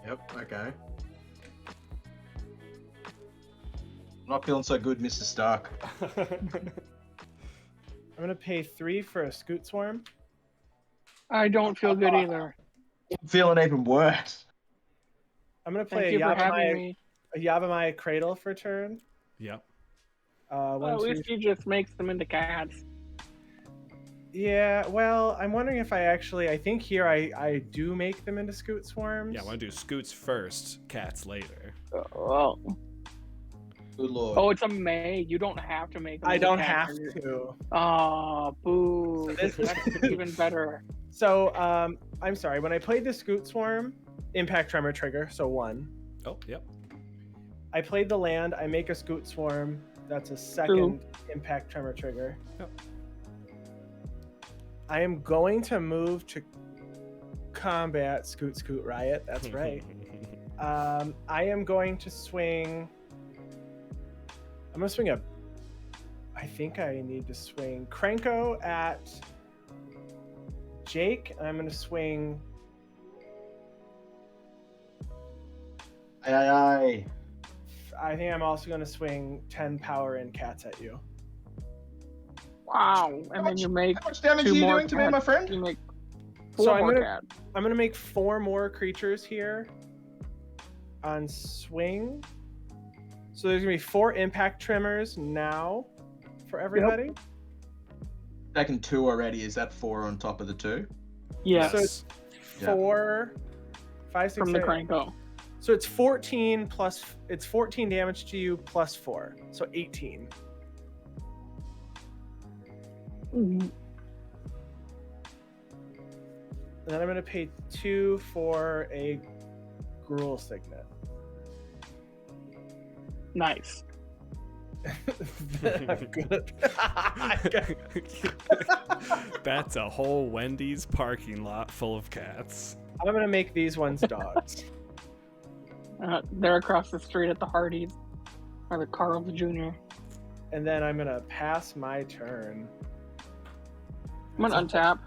Yep, okay. Not feeling so good, Mr. Stark. I'm gonna pay 3 for a Scoot Swarm. I don't feel good either. I'm feeling even worse. I'm gonna Thank play you for having me. a Yavimaya Cradle for turn. Yep. One, At 2, least he just makes them into cats. Yeah, well, I'm wondering if I think here I do make them into Scoot Swarms. Yeah, I want to do scoots first, cats later. Oh. Good lord. Oh, it's a May. You don't have to make them I into don't cats. have to. Oh, boo. So this- That's even better. So, I'm sorry, when I played the Scoot Swarm, Impact Tremor trigger, so 1. Oh, yep. I played the land, I make a Scoot Swarm, that's a 2nd Impact Tremor trigger. Yep. I am going to move to combat Scoot Riot, that's right. I am going to swing... I'm going to swing I think I need to swing Krenko at Jake. I'm going to swing... Aye. I think I'm also going to swing 10 power in cats at you. Wow. And then you make How much damage are 2 you more doing to me, my cats. friend? You make So 4 I'm more gonna- cats. I'm going to make 4 more creatures here on swing. So there's going to be 4 impact tremors now for everybody. Taking 2 already. Is that 4 on top of the 2? Yes. So it's Yeah. 4, 5, 6, From the 8. Cranko. So it's 14 plus, it's 14 damage to you plus 4. So 18. Mhm. And then I'm going to pay 2 for a Gruul Signet. Nice. I'm good. That's a whole Wendy's parking lot full of cats. I'm going to make these ones dogs. They're across the street at the Hardee's. Or the Carl's Jr. And then I'm going to pass my turn. I'm gonna untap.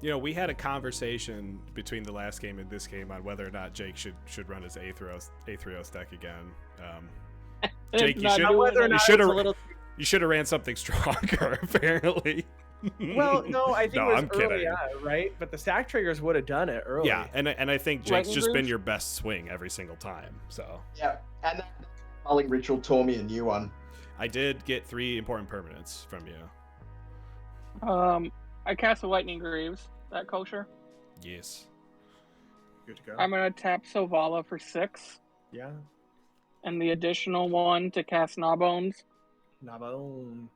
You know, we had a conversation between the last game and this game on whether or not Jake should run his Aethreos deck again. Jake, you Not should doing whether or it. not should it's have a little... you should have ran something stronger. Apparently. Well, no, I think No, it was I'm early kidding. on, right? But the stack triggers would have done it early. Yeah, and I think Jake's Lightning just been Grooves? your best swing every single time. So Yeah. And that Culling Ritual tore me a new one. I did get 3 important permanents from you. I cast a Lightning Greaves. That kosher. Yes. Good to go. I'm gonna tap Sovala for 6, Yeah. and the additional 1 to cast Gnawbones. Gnawbone.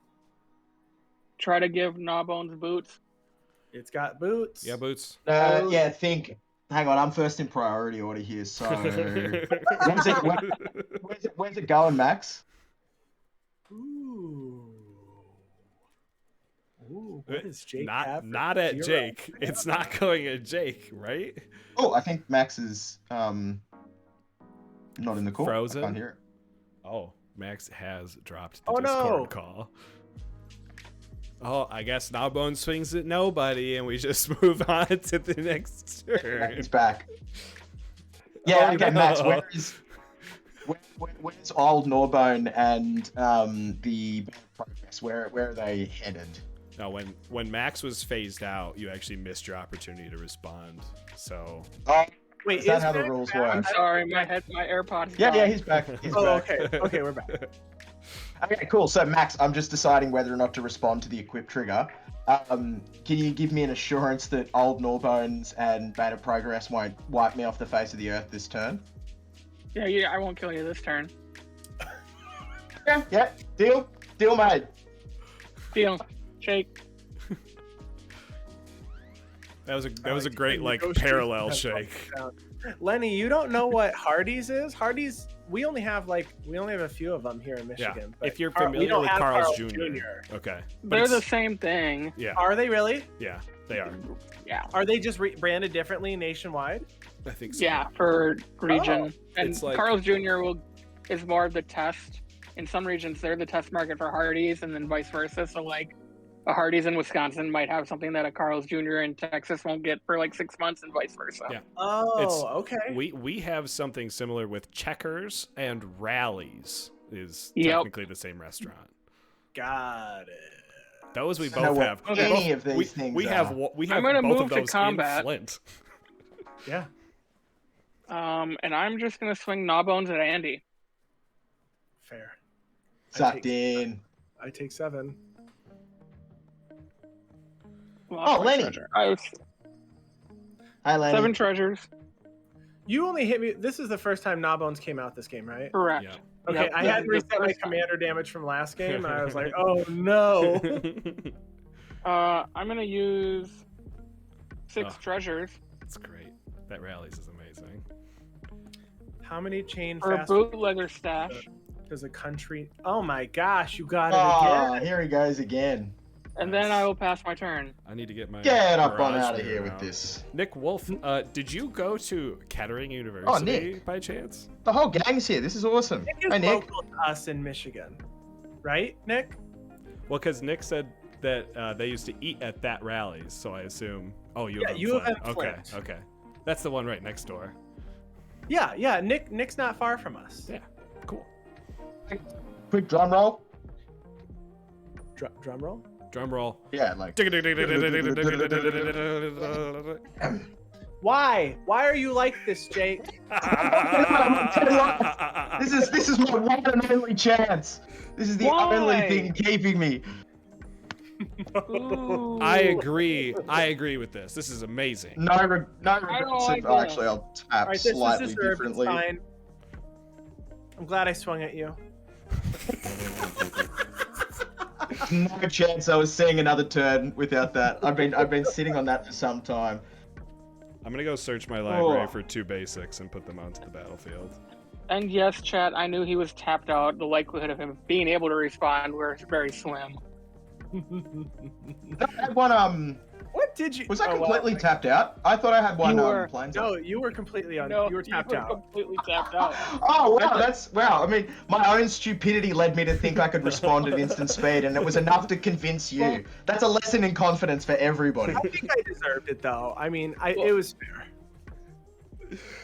Try to give Gnawbones boots. It's got boots. Yeah, boots. Yeah, think. Hang on, I'm first in priority order here, so... where's it going, Max? Ooh. Ooh. Ooh, what is Jake have? Not at 0? Jake. It's not going at Jake, right? Oh, I think Max is not in the call. Frozen? I can't hear it. Oh, Max has dropped the Oh, Discord no. call. Oh, I guess Gnawbone swings at nobody, and we just move on to the next turn. He's back. Yeah, Oh, okay, no. Max, where's Old Gnawbone and the progress? Where are they headed? No, when Max was phased out, you actually missed your opportunity to respond. So Oh, Wait, is that how the Max rules back? work? I'm sorry, my AirPods. Yeah, died. he's back. He's Oh, back. okay. Okay, we're back. Okay, cool. So, Max, I'm just deciding whether or not to respond to the equip trigger. Can you give me an assurance that Old Gnawbones and Bane of Progress won't wipe me off the face of the earth this turn? Yeah, I won't kill you this turn. Yeah, deal, mate. Deal. Shake. that was a great parallel shake. Lenny, you don't know what Hardee's is? Hardee's, we only have a few of them here in Michigan. Yeah, but if you're we familiar don't with have Carl's Jr. Okay. But They're the it's- same thing. Yeah, Are they really? yeah, they are. Yeah. Are they just branded differently nationwide? I think so. Yeah, for region. And It's like- Carl's Jr. is more of the test. In some regions, they're the test market for Hardee's, and then vice versa. So, like, a Hardee's in Wisconsin might have something that a Carl's Jr. in Texas won't get for like 6 months, and vice versa. Yeah. Oh, okay. We have something similar with Checkers and Rallies is Yep. technically the same restaurant. Got it. Those we I know both what have. any of these we, things we are. have we have I'm gonna both move of to those combat. in Flint. Yeah. And I'm just gonna swing Gnawbones at Andy. Fair. Sucked in. I take 7. Oh, Lenny. I have Hi, Lenny. 7 treasures. You only hit me. This is the first time Gnawbones came out this game, right? Correct. Yeah. Okay, Yep, I this hadn't is the reset my first time. commander damage from last game, and I was like, oh no. I'm gonna use 6 Oh. treasures That's great. That Rallies is amazing. How many chain for a fast bootlegger stash, does a country? Oh my gosh, you got it Oh, again. here he goes again. and then I will pass my turn. I need to get my Get up on garage out of mirror here with out. this. Nick Wolf, did you go to Kettering University Nick. by chance? The whole gang's here. This is awesome. Nick is Hey, Nick. local to us in Michigan, right, Nick? Well, because Nick said that they used to eat at that Rallies, so I assume. Oh, you Yeah, have you Flint. have Okay, Flint. okay. That's the one right next door. Yeah. Nick's not far from us. Yeah, cool. Quick drum roll. Drum roll. Drum roll. Yeah, like. Why? Why are you like this, Jake? This is my one and only chance. This is the Why? only thing keeping me. Ooh. I agree. I agree with this. This is amazing. No regrets. like Oh, this. actually, I'll All tap right, this is slightly deserved. It's differently. fine. I'm glad I swung at you. No chance I was seeing another turn without that. I've been sitting on that for some time. I'm gonna go search my library Oh. for 2 basics and put them onto the battlefield. And yes, chat, I knew he was tapped out. The likelihood of him being able to respond was very slim. I had one. What did you? Was I oh, wow. completely tapped out? I thought I had one. You were. Planes No, you were completely on. No, you were tapped out. completely tapped out. Oh wow, wow. I mean, my own stupidity led me to think I could respond at instant speed, and it was enough to convince you. That's a lesson in confidence for everybody. I think I deserved it though. I mean, it was fair.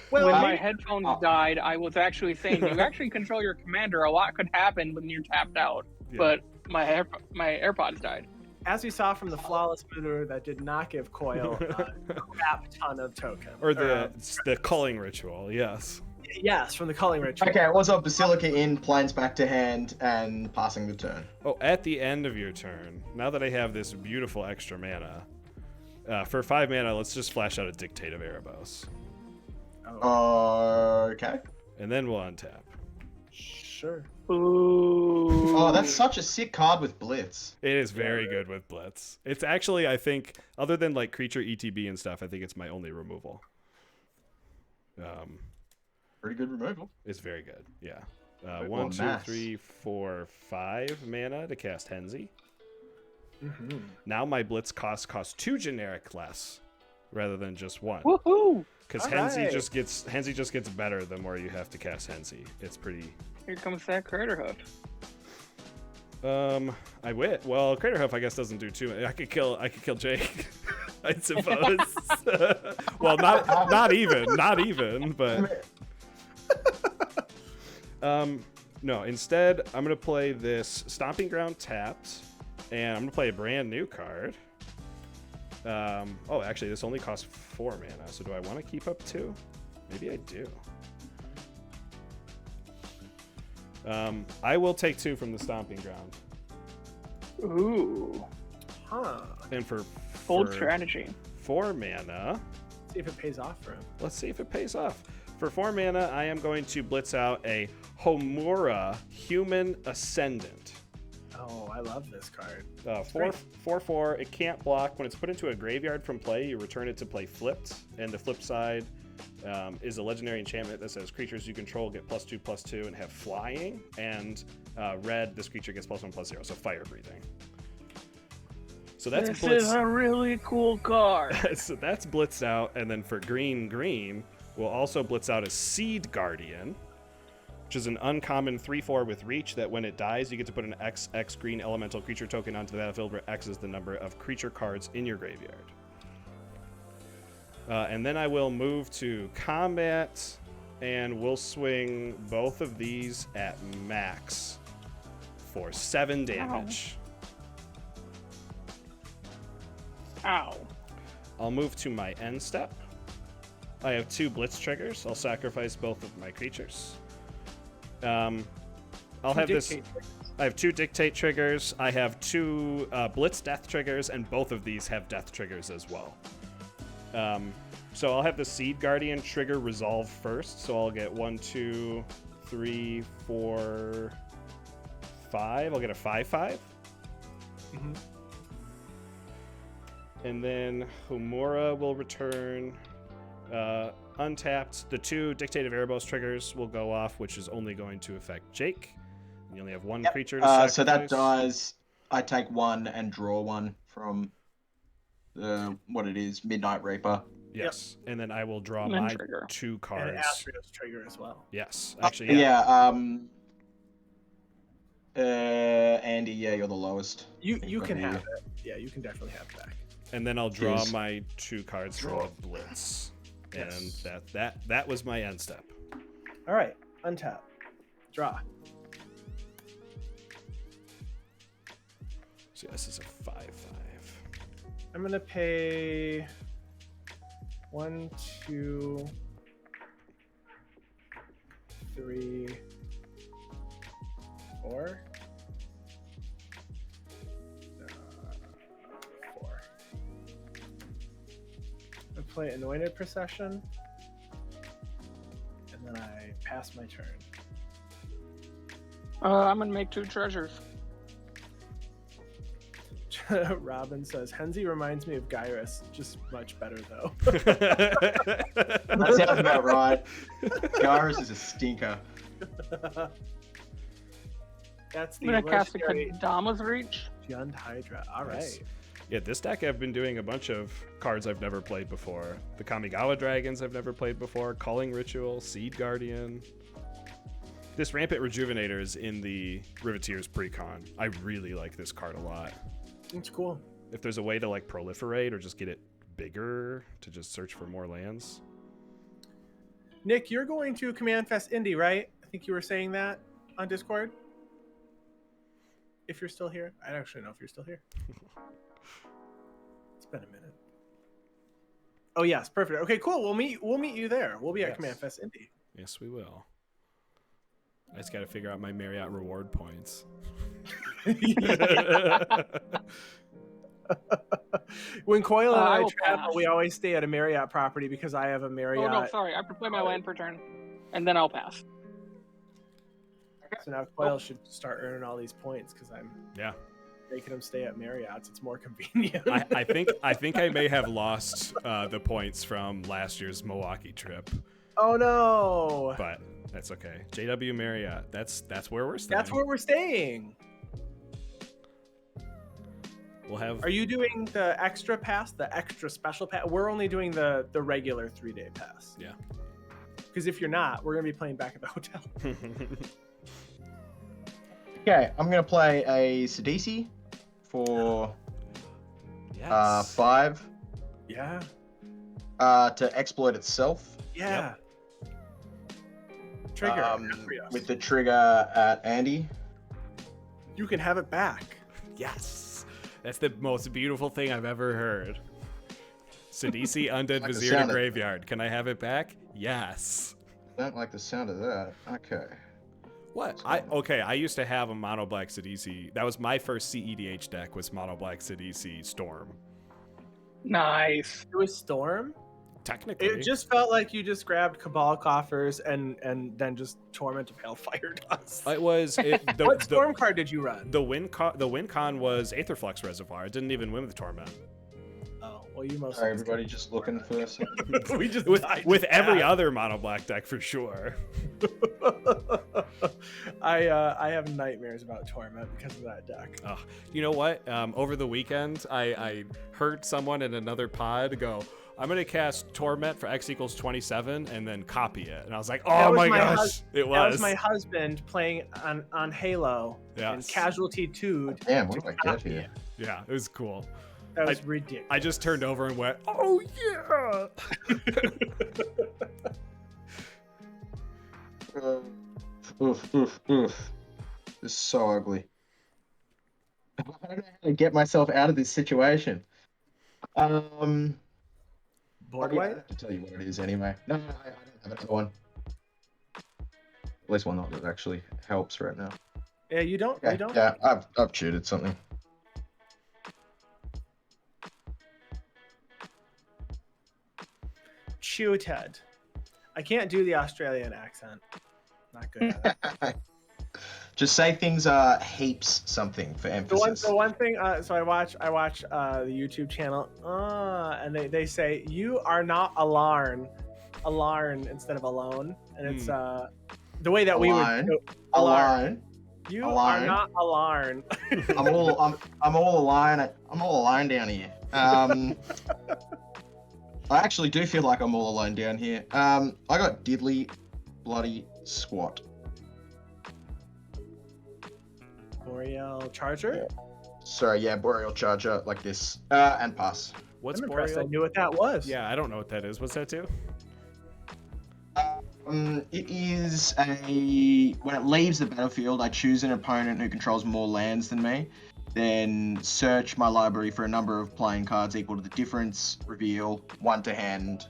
When Well, my headphones died, I was actually saying you actually control your commander. A lot could happen when you're tapped out. Yeah. But my AirPods died. as we saw from the flawless maneuver that did not give Coil a crap ton of tokens. Or the culling ritual, yes. Yes, from the culling ritual. Okay, it was a Basilica in, planes back to hand, and passing the turn. Oh, at the end of your turn, now that I have this beautiful extra mana, for 5 mana, let's just flash out a Dictate of Erebos. Okay. And then we'll untap. Sure. Ooh. Oh, that's such a sick card with Blitz. It is very good with Blitz. It's actually, I think, other than like creature ETB and stuff, I think it's my only removal. Pretty good removal. It's very good, yeah. Good 1, one, 2, mass. 3, 4, 5 mana to cast Henzie. Now my blitz costs 2 generic less rather than just 1. Woohoo! Because Henzie just gets better the more you have to cast Henzie. It's pretty. Here comes that Craterhoof. I wit. Well, Craterhoof I guess doesn't do too much. I could kill Jake, I suppose. Well, not even, but no. Instead, I'm gonna play this Stomping Ground tapped, and I'm gonna play a brand new card. Oh, actually, this only costs 4 mana. So do I want to keep up 2? Maybe I do. I will take 2 from the Stomping Ground. Ooh. Huh. And for Bold strategy. 4 mana. See if it pays off for him. Let's see if it pays off. For 4 mana, I am going to blitz out a Homura Human Ascendant. Oh, I love this card. 4/4. It can't block. When it's put into a graveyard from play, you return it to play flipped. And the flip side is a legendary enchantment that says creatures you control get +2/+2 and have flying. And red, this creature gets +1/+0, so fire breathing. So that's This blitz. is a really cool card. So that's blitzed out. And then for green, we'll also blitz out a Seed Guardian, which is an uncommon 3/4 with reach that when it dies, you get to put an XX green elemental creature token onto the battlefield where X is the number of creature cards in your graveyard. And then I will move to combat, and we'll swing both of these at max for 7 damage. Ow. I'll move to my end step. I have 2 blitz triggers. I'll sacrifice both of my creatures. I'll have this. I have 2 dictate triggers. I have 2 blitz death triggers, and both of these have death triggers as well. So I'll have the Seed Guardian trigger resolve first. So I'll get 1, 2, 3, 4, 5. I'll get a 5/5. Mm-hmm. And then Homura will return. Untapped. The 2 Dictative Erebos triggers will go off, which is only going to affect Jake. You only have 1 creature to sacrifice. So that dies. I take 1 and draw 1 from what it is, Midnight Reaper. Yes, and then I will draw And then my trigger. 2 cards. And Athreos trigger as well. Yes, actually, yeah. Andy, you're the lowest. You can have it. Yeah, you can definitely have it back. And then I'll draw Cheers. my 2 cards for the blitz. Yes. And that was my end step. All right, untap, draw. So this is a 5/5. I'm gonna pay 1, 2, 3, 4. 4. I play Anointed Procession, and then I pass my turn. I'm gonna make 2 treasures. Robin says, Henzie reminds me of Gyrus, just much better though. That sounds about right. Gyrus is a stinker. That's the I'm gonna cast a legendary Kadama's Reach. Jund Hydra. All right. Nice. Yeah, this deck I've been doing a bunch of cards I've never played before. The Kamigawa Dragons I've never played before. Calling Ritual, Seed Guardian. This Rampant Rejuvenator is in the Riveteers Precon. I really like this card a lot. It's cool. If there's a way to like proliferate or just get it bigger to just search for more lands. Nick, you're going to Command Fest Indy, right? I think you were saying that on Discord. If you're still here. I don't actually know if you're still here. It's been a minute. Oh yes, perfect. Okay, cool. We'll meet you there. We'll be at Command Fest Indy. Yes, we will. I just got to figure out my Marriott reward points. When Coyle and I will travel, pass. we always stay at a Marriott property because I have a Marriott. Oh no, sorry. I have to play my land per turn, and then I'll pass. So now Coyle should start earning all these points because I'm Yeah. making him stay at Marriott's. It's more convenient. I think I may have lost the points from last year's Milwaukee trip, Oh no! but that's okay. JW Marriott, that's where we're staying. That's where we're staying. We'll have. Are you doing the extra pass, the extra special pass? We're only doing the regular 3-day pass. Yeah. Because if you're not, we're gonna be playing back at the hotel. Okay, I'm gonna play a Sidisi for Yes. 5. Yeah. To exploit itself. Yeah. Trigger. Athreos. With the trigger at Andy. You can have it back. Yes. That's the most beautiful thing I've ever heard. Sidisi Undead Like the Vizier to sound of- Graveyard. Can I have it back? Yes. Don't like the sound of that. Okay. What? I used to have a mono black Sidisi. That was my first CEDH deck, was mono black Sidisi Storm. Nice. It was Storm. Technically. It just felt like you just grabbed Cabal Coffers and then just Torment of Hellfire Dust. It was What Storm card did you run? the win con was Aetherflux Reservoir. It didn't even win with Torment. Oh, well, you most. Sorry, everybody, just looking for a second. We just with every other mono black deck for sure. I have nightmares about Torment because of that deck. Oh, you know what? Over the weekend, I heard someone in another pod go, I'm going to cast Torment for X equals 27 and then copy it. And I was like, That oh was my my gosh. It was. That was my husband playing on Halo and Yes. Casualty 2'd. Damn, what did I get here? Yeah, it was cool. That was ridiculous. I just turned over and went, oh yeah. Oof. This is so ugly. I don't know how to get myself out of this situation. Board I white? have to tell you what it is anyway. No, I don't have another one. At least one that actually helps right now. Yeah, you don't. Okay, You don't. yeah, I've cheated something. Cheated. I can't do the Australian accent. Not good at it. Just say things heaps something for The emphasis. one thing. So I watch the YouTube channel, and they say you are not alarm instead of alone, and it's the way that we would Alone. You Alarm. are not alarm. I'm all alone. I'm all alone down here. I actually do feel like I'm all alone down here. I got diddly bloody squat. Boreal Charger. Sorry, yeah, Boreal Charger like this. And pass. What's I'm impressed. Boreal? I knew what that was. Yeah, I don't know what that is. What's that do? It is when it leaves the battlefield, I choose an opponent who controls more lands than me. Then search my library for a number of playing cards equal to the difference. Reveal one to hand.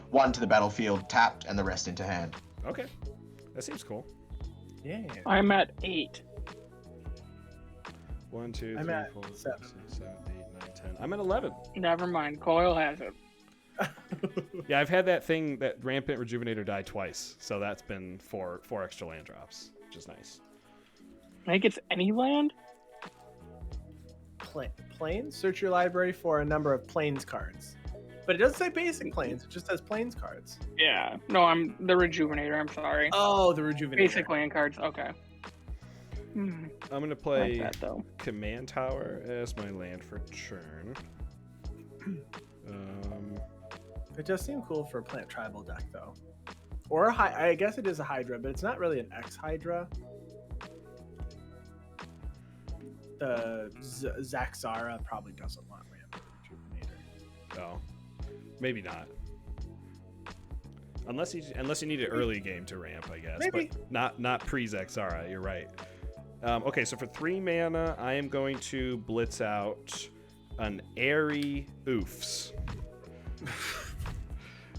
One to the battlefield tapped, and the rest into hand. Okay. That seems cool. Yeah. I'm at 8. 1, 2, I'm 3, at 4, 5, 6, 7. 7, 8, 9, 10. I'm at 11. Never mind. Coil has it. Yeah, I've had that Rampant Rejuvenator die twice. So that's been four extra land drops, which is nice. I think it's any land. Planes. Search your library for a number of planes cards, but it doesn't say basic planes. It just says planes cards. Yeah. No, I'm the Rejuvenator. I'm sorry. Oh, the Rejuvenator. Basic land cards. Okay. I'm going to Like play that though. Command Tower as my land for turn. It does seem cool for a plant tribal deck, though. Or I guess it is a Hydra, but it's not really an X Hydra. The Zaxara probably doesn't want Rampant Rejuvenator. Oh, maybe not. Unless you need an early game to ramp, I guess. Maybe. But not pre-Zaxara, you're right. Okay, so for 3 mana, I am going to blitz out an Airy Oofs.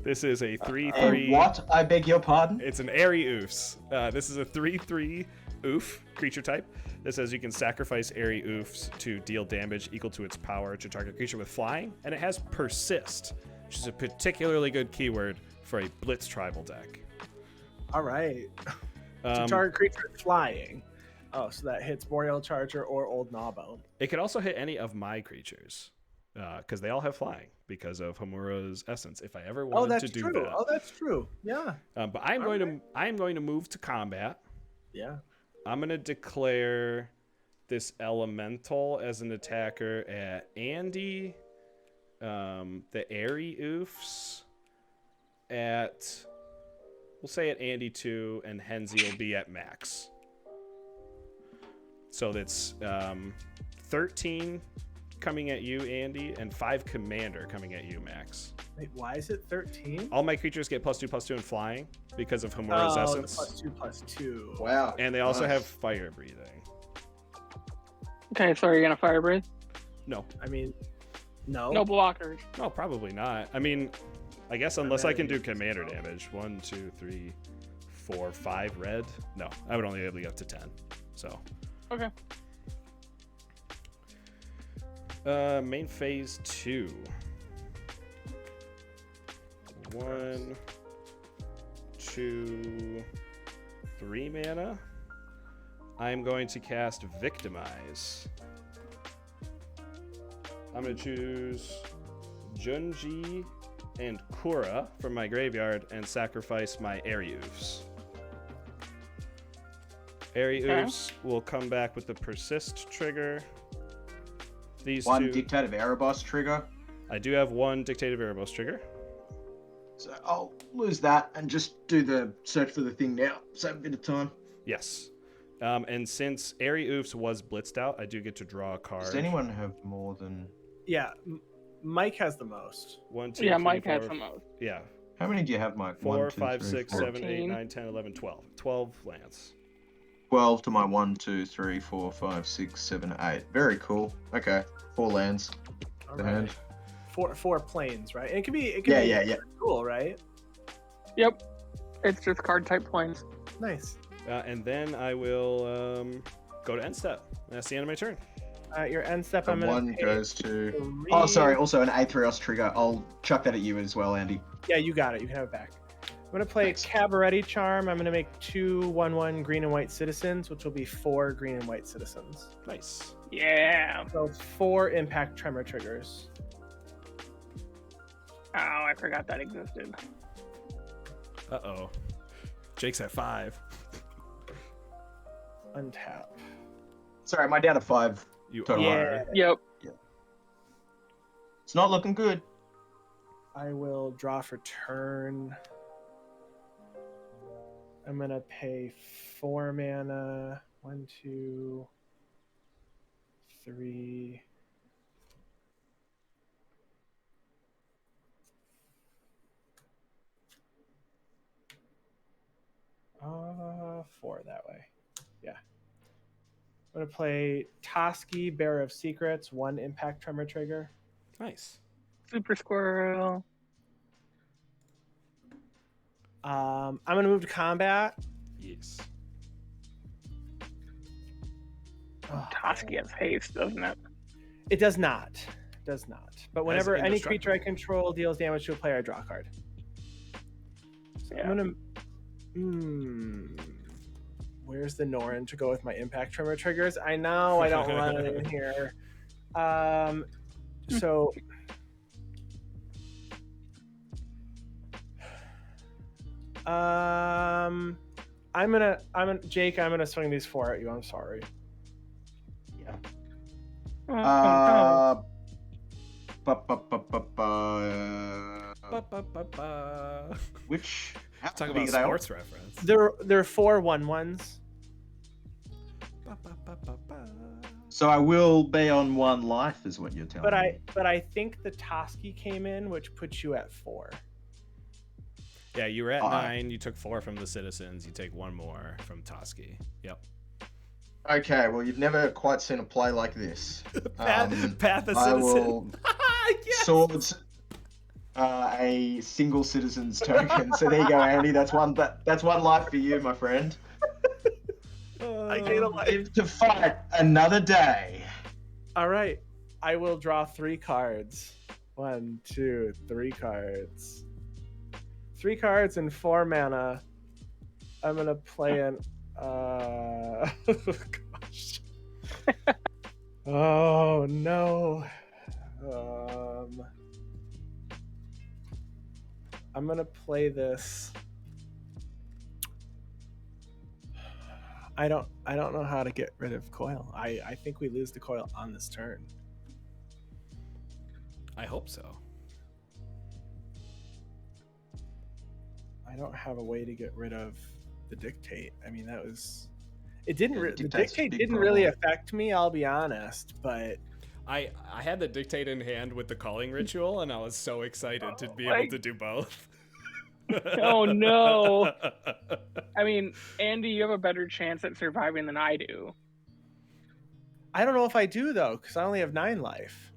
This is a 3/3. What? I beg your pardon? It's an Airy Oofs. This is a 3/3 Oof creature type. That says you can sacrifice Airy Oofs to deal damage equal to its power to target creature with flying, and it has Persist, which is a particularly good keyword for a Blitz tribal deck. All right. To target creature flying. Oh, so that hits Boreal Charger or Old Gnawbone. It could also hit any of my creatures, because they all have flying because of Homura's essence. If I ever wanted to do true. that. Oh, that's true. Yeah. But I am going to move to combat. Yeah. I'm going to declare this elemental as an attacker at Andy, the airy oofs at, we'll say at Andy 2, and Henzie will be at Max. So that's 13 coming at you, Andy, and 5 commander coming at you, Max. Wait, why is it 13? All my creatures get +2/+2 in flying because of Homura's essence. +2/+2. Wow. And they also have fire breathing. Okay, so are you gonna fire breathe? No. I mean, no. No blockers. No, probably not. I mean, I guess unless I can do commander damage. 1, 2, 3, 4, 5 red. No, I would only be able to get up to 10. So. Okay. Main phase 2. 1, 2, 3 mana. I'm going to cast Victimize. I'm going to choose Junji and Kura from my graveyard and sacrifice my Aethreos. Aethreos will come back with the Persist trigger. These One two. Dictate of Erebos trigger. I do have one Dictate of Erebos trigger. So I'll lose that and just do the search for the thing now. Save a bit of time. Yes. And since Aethreos was blitzed out, I do get to draw a card. Does anyone have more than... Yeah, Mike has the most. 1, 2, Yeah, 3, Mike 4, has the most. Yeah. How many do you have, Mike? 4, 1, 2, 5, 3, 6, 4. 7, 8, 14. 9, 10, 11, 12. 12 lands. 12 to my 1, 2, 3, 4, 5, 6, 7, 8. Very cool. Okay. 4 lands. All The right. hand. Four planes, right? And it can be. Yeah. Cool, right? Yep. It's just card type planes. Nice. And then I will go to end step. That's the end of my turn. Your end step. I'm And gonna one pay goes to... 3. Oh, sorry. Also an Aethreos trigger. I'll chuck that at you as well, Andy. Yeah, you got it. You can have it back. I'm gonna play Thanks. Cabaretti Charm. I'm gonna make 2 1/1 green and white citizens, which will be 4 green and white citizens. Nice. Yeah. So 4 impact tremor triggers. Oh, I forgot that existed. Uh-oh. Jake's at 5. Untap. Sorry, my down to 5. You Total. are. Yep. It's not looking good. I will draw for turn. I'm gonna pay 4 mana. 1, 2, 3. Four that way. Yeah. I'm gonna play Toski, Bearer of Secrets, 1 impact tremor trigger. Nice. Super Squirrel. I'm gonna move to combat. Yes. Toski has haste, doesn't it? It does not. It does not. But whenever any indestructible. creature I control deals damage to a player, I draw a card. So Yeah. I'm gonna. Where's the Norn to go with my impact tremor triggers? I know I don't run it in here. So. Jake, I'm gonna swing these 4 at you. I'm sorry. Yeah. Oh, Ba, ba, ba, ba, ba. Ba-ba-ba-ba. Which? How Talk big about are they? sports reference. They're 4 1/1s. Ba-ba-ba-ba-ba. So I will be on 1 life, is what you're telling me. But I think the Toski came in, which puts you at 4. Yeah, you were at Uh-uh. 9. You took 4 from the citizens. You take 1 more from Toski. Yep. Okay, well, you've never quite seen a play like this. Path of I citizen. will Yes! swords a single citizen's token. So there you go, Andy. That's one life for you, my friend. I gain a life. Live to fight another day. All right. I will draw 3 cards. 1, 2, 3 cards. 3 cards and 4 mana. I'm gonna play an. Gosh. Oh no. I'm gonna play this. I don't know how to get rid of coil. I think we lose the coil on this turn. I hope so. I don't have a way to get rid of the dictate. I mean, that was it. Didn't the Dictate's a dictate big didn't problem. really affect me. I'll be honest, but I had the dictate in hand with the calling ritual, and I was so excited to be able like- to do both. Oh, no. I mean, Andy, you have a better chance at surviving than I do. I don't know if I do though, because I only have 9 life.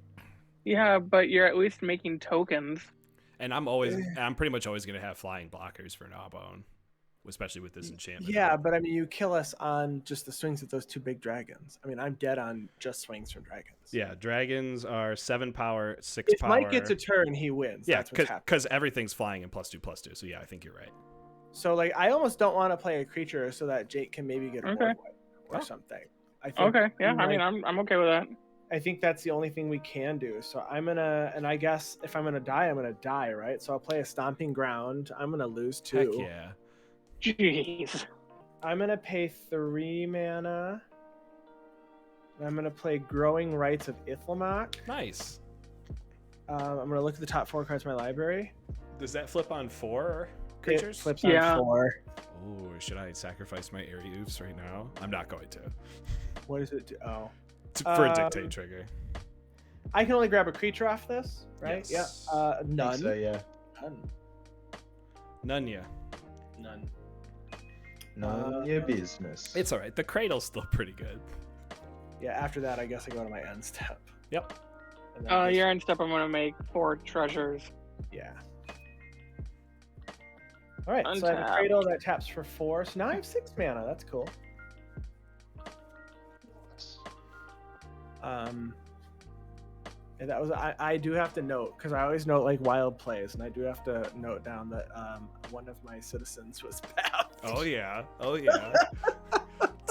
Yeah, but you're at least making tokens. And I'm pretty much always going to have flying blockers for Gnawbone, especially with this enchantment. Yeah, but I mean, you kill us on just the swings of those 2 big dragons. I mean, I'm dead on just swings from dragons. Yeah, dragons are 7 power, 6 If power. Mike gets a turn, he wins. Yeah, That's what's happening. because everything's flying in +2/+2. So yeah, I think you're right. So like, I almost don't want to play a creature so that Jake can maybe get a Okay. board wipe or something. I think Okay, yeah, I like, mean, I'm okay with that. I think that's the only thing we can do. So I'm gonna, and I guess if I'm gonna die, right? So I'll play a Stomping Ground. I'm gonna lose 2. Heck yeah. Jeez. I'm gonna pay 3 mana. And I'm gonna play Growing Rites of Ithlamok. Nice. I'm gonna look at the top 4 cards in my library. Does that flip on 4 It creatures? flips Yeah. on 4. Oh, should I sacrifice my Aethreos right now? I'm not going to. What does it do? Oh, For a dictate trigger. I can only grab a creature off this, right? Yes. Yeah. None. So yeah, None, yeah. None. none your business. It's all right. The cradle's still pretty good. Yeah. After that, I guess I go to my end step. Yep. And then Your end step, I'm going to make 4 treasures. Yeah. All right. So I have a Untap. cradle that taps for 4. So now I have 6 mana. That's cool. And that was I do have to note, because I always note like wild plays, and I do have to note down that one of my citizens was bathed. Oh yeah. Oh yeah.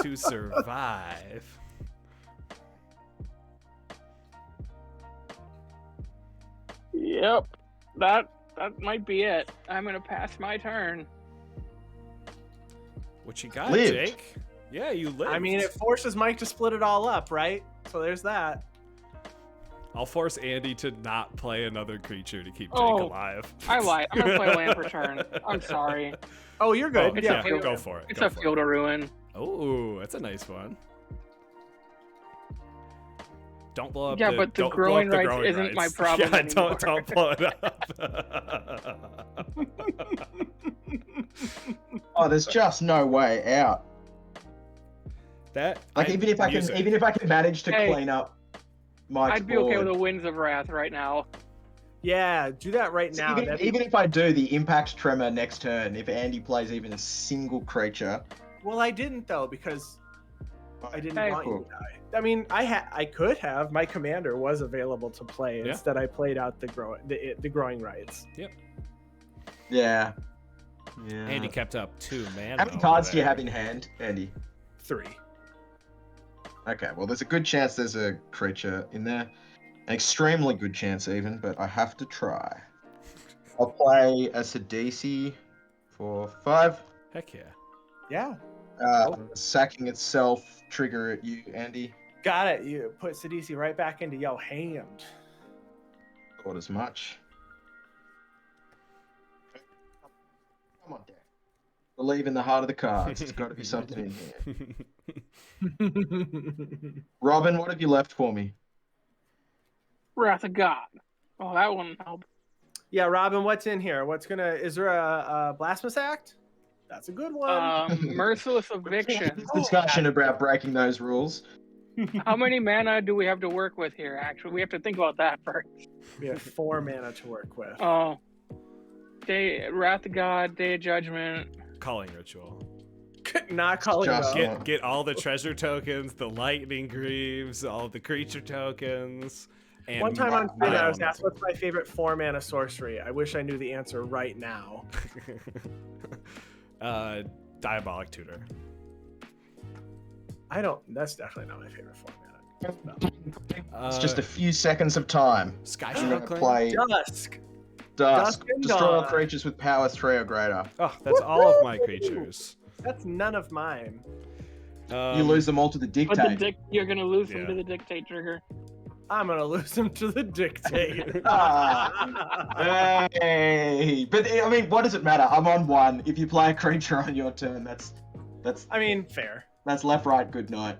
To survive. Yep. That might be it. I'm going to pass my turn. What you got, Lived. Jake? Yeah, you lived. I mean, it forces Mike to split it all up, right? So there's that. I'll force Andy to not play another creature to keep Jake Oh, alive. I lied. I'm going to play land per turn. I'm sorry. Oh, you're good. Oh, It's yeah, a field. go for it. It's go a for field of ruin. it. Oh, that's a nice one. Don't blow up. Yeah, but the don't blow up growing the rights growing isn't my rights. problem Yeah, anymore. don't blow it up. Oh, there's just no way out. That Like even if I can manage to Hey, clean up Mike's I'd be okay board, with the Winds of Wrath right now. Yeah, do that right now. even if I do the impact tremor next turn, if Andy plays even a single creature, Well, I didn't though, because I didn't Hey. want you to die. I mean, I could have. My commander was available to play. Yeah. Instead, I played out the growing rights. yeah. Yeah. Andy kept up 2 mana. How many over cards do you there. have in hand, Andy? 3. Okay, well, there's a good chance there's a creature in there. An extremely good chance, even, but I have to try. I'll play a Sidisi for 5. Heck yeah. Yeah, Sacking itself, trigger at you, Andy. got it. You put Sidisi right back into your hand. Thought as much. Come on, Dad. Believe in the heart of the cards. There's got to be something in here. Robin, what have you left for me? Wrath of God. Oh, that one helped. Yeah, Robin, what's in here? Is there a Blasphemous Act? That's a good one. Merciless Eviction. Discussion about breaking those rules. How many mana do we have to work with here, actually? We have to think about that first. We have 4 mana to work with. Oh. Wrath of God, Day of Judgment. Calling ritual. Not calling Just- it out. Get all the treasure tokens, the lightning greaves, all the creature tokens. And One time on my Finn, I was elemental. asked what's my favorite 4 mana sorcery. I wish I knew the answer right now. Diabolic Tutor. That's definitely not my favorite 4 mana. It's just a few seconds of time. Sky I'm Shadow going to Claim? play Dusk. Dusk. and Destroy all Dawn. creatures with power 3 or greater. Oh, that's all of my creatures. That's none of mine. You lose them all to the But dictate. you're gonna lose them to the dictate trigger. I'm gonna lose him to the dictate. Hey, but I mean, what does it matter? I'm on 1. If you play a creature on your turn, that's. I mean, fair. That's left, right, good night.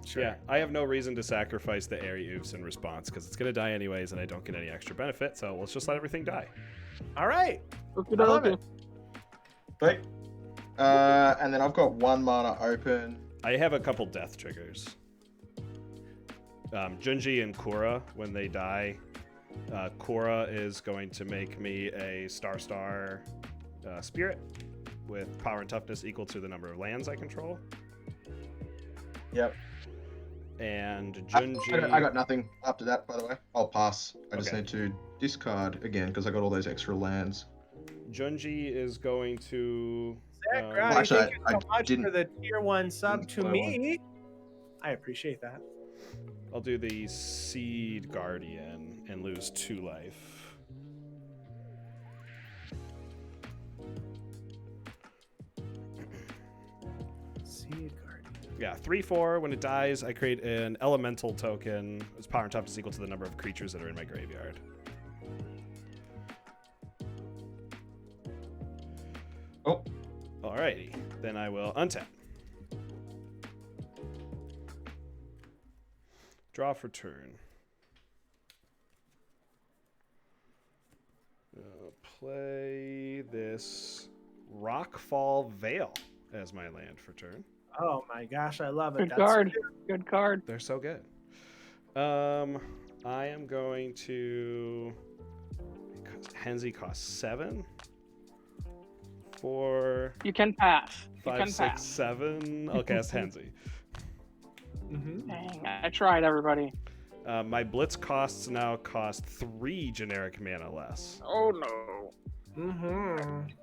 Sure. Yeah, I have no reason to sacrifice the Aethreos in response because it's gonna die anyways, and I don't get any extra benefit. So let's just let everything die. All right. Okay, I love it. Right. And then I've got 1 mana open. I have a couple death triggers. Junji and Kura, when they die, Kura is going to make me a star spirit with power and toughness equal to the number of lands I control. Yep. And Junji... I got nothing after that, by the way. I'll pass. I just need to discard again because I got all those extra lands. Junji is going to... Zach, actually, thank you so much didn't- for the tier 1 sub to play me. I appreciate that. I'll do the Seed Guardian and lose 2 life. Seed Guardian. Yeah, 3/4. When it dies, I create an elemental token. Its power and toughness is equal to the number of creatures that are in my graveyard. Oh. Alrighty. Then I will untap. Draw for turn. Play this Rockfall Vale as my land for turn. Oh my gosh, I love it. Good card. Good card. They're so good. I am going to... Henzie costs 7. 4... You can pass. 5, 6, 7. I'll cast Henzie. Dang, I tried, everybody. My Blitz costs now cost 3 generic mana less. Oh no.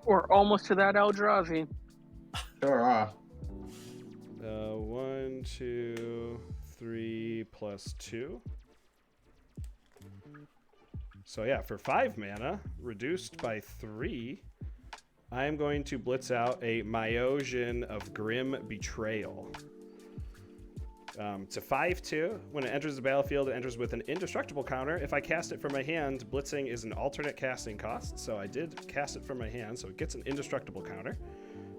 We're almost to that Eldrazi. Sure are. 1, 2, 3 plus 2. So yeah, for 5 mana, reduced by 3, I am going to blitz out a Myosian of Grim Betrayal. It's a 5/2. When it enters the battlefield, it enters with an indestructible counter. If I cast it from my hand, blitzing is an alternate casting cost. So I did cast it from my hand, so it gets an indestructible counter.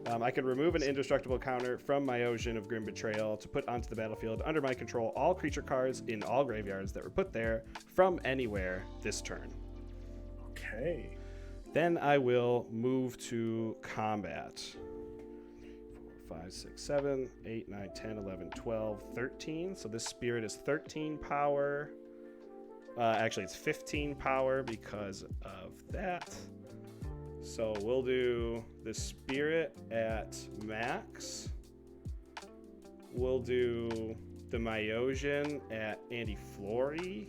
I can remove an indestructible counter from my Ocean of Grim Betrayal to put onto the battlefield under my control all creature cards in all graveyards that were put there from anywhere this turn. Okay. Then I will move to combat. 5, 6, 7, 8, 9, 10, 11, 12, 13. So this spirit is 13 power. Actually, it's 15 power because of that. So we'll do the spirit at max. We'll do the Myosian at Anti-Flurry.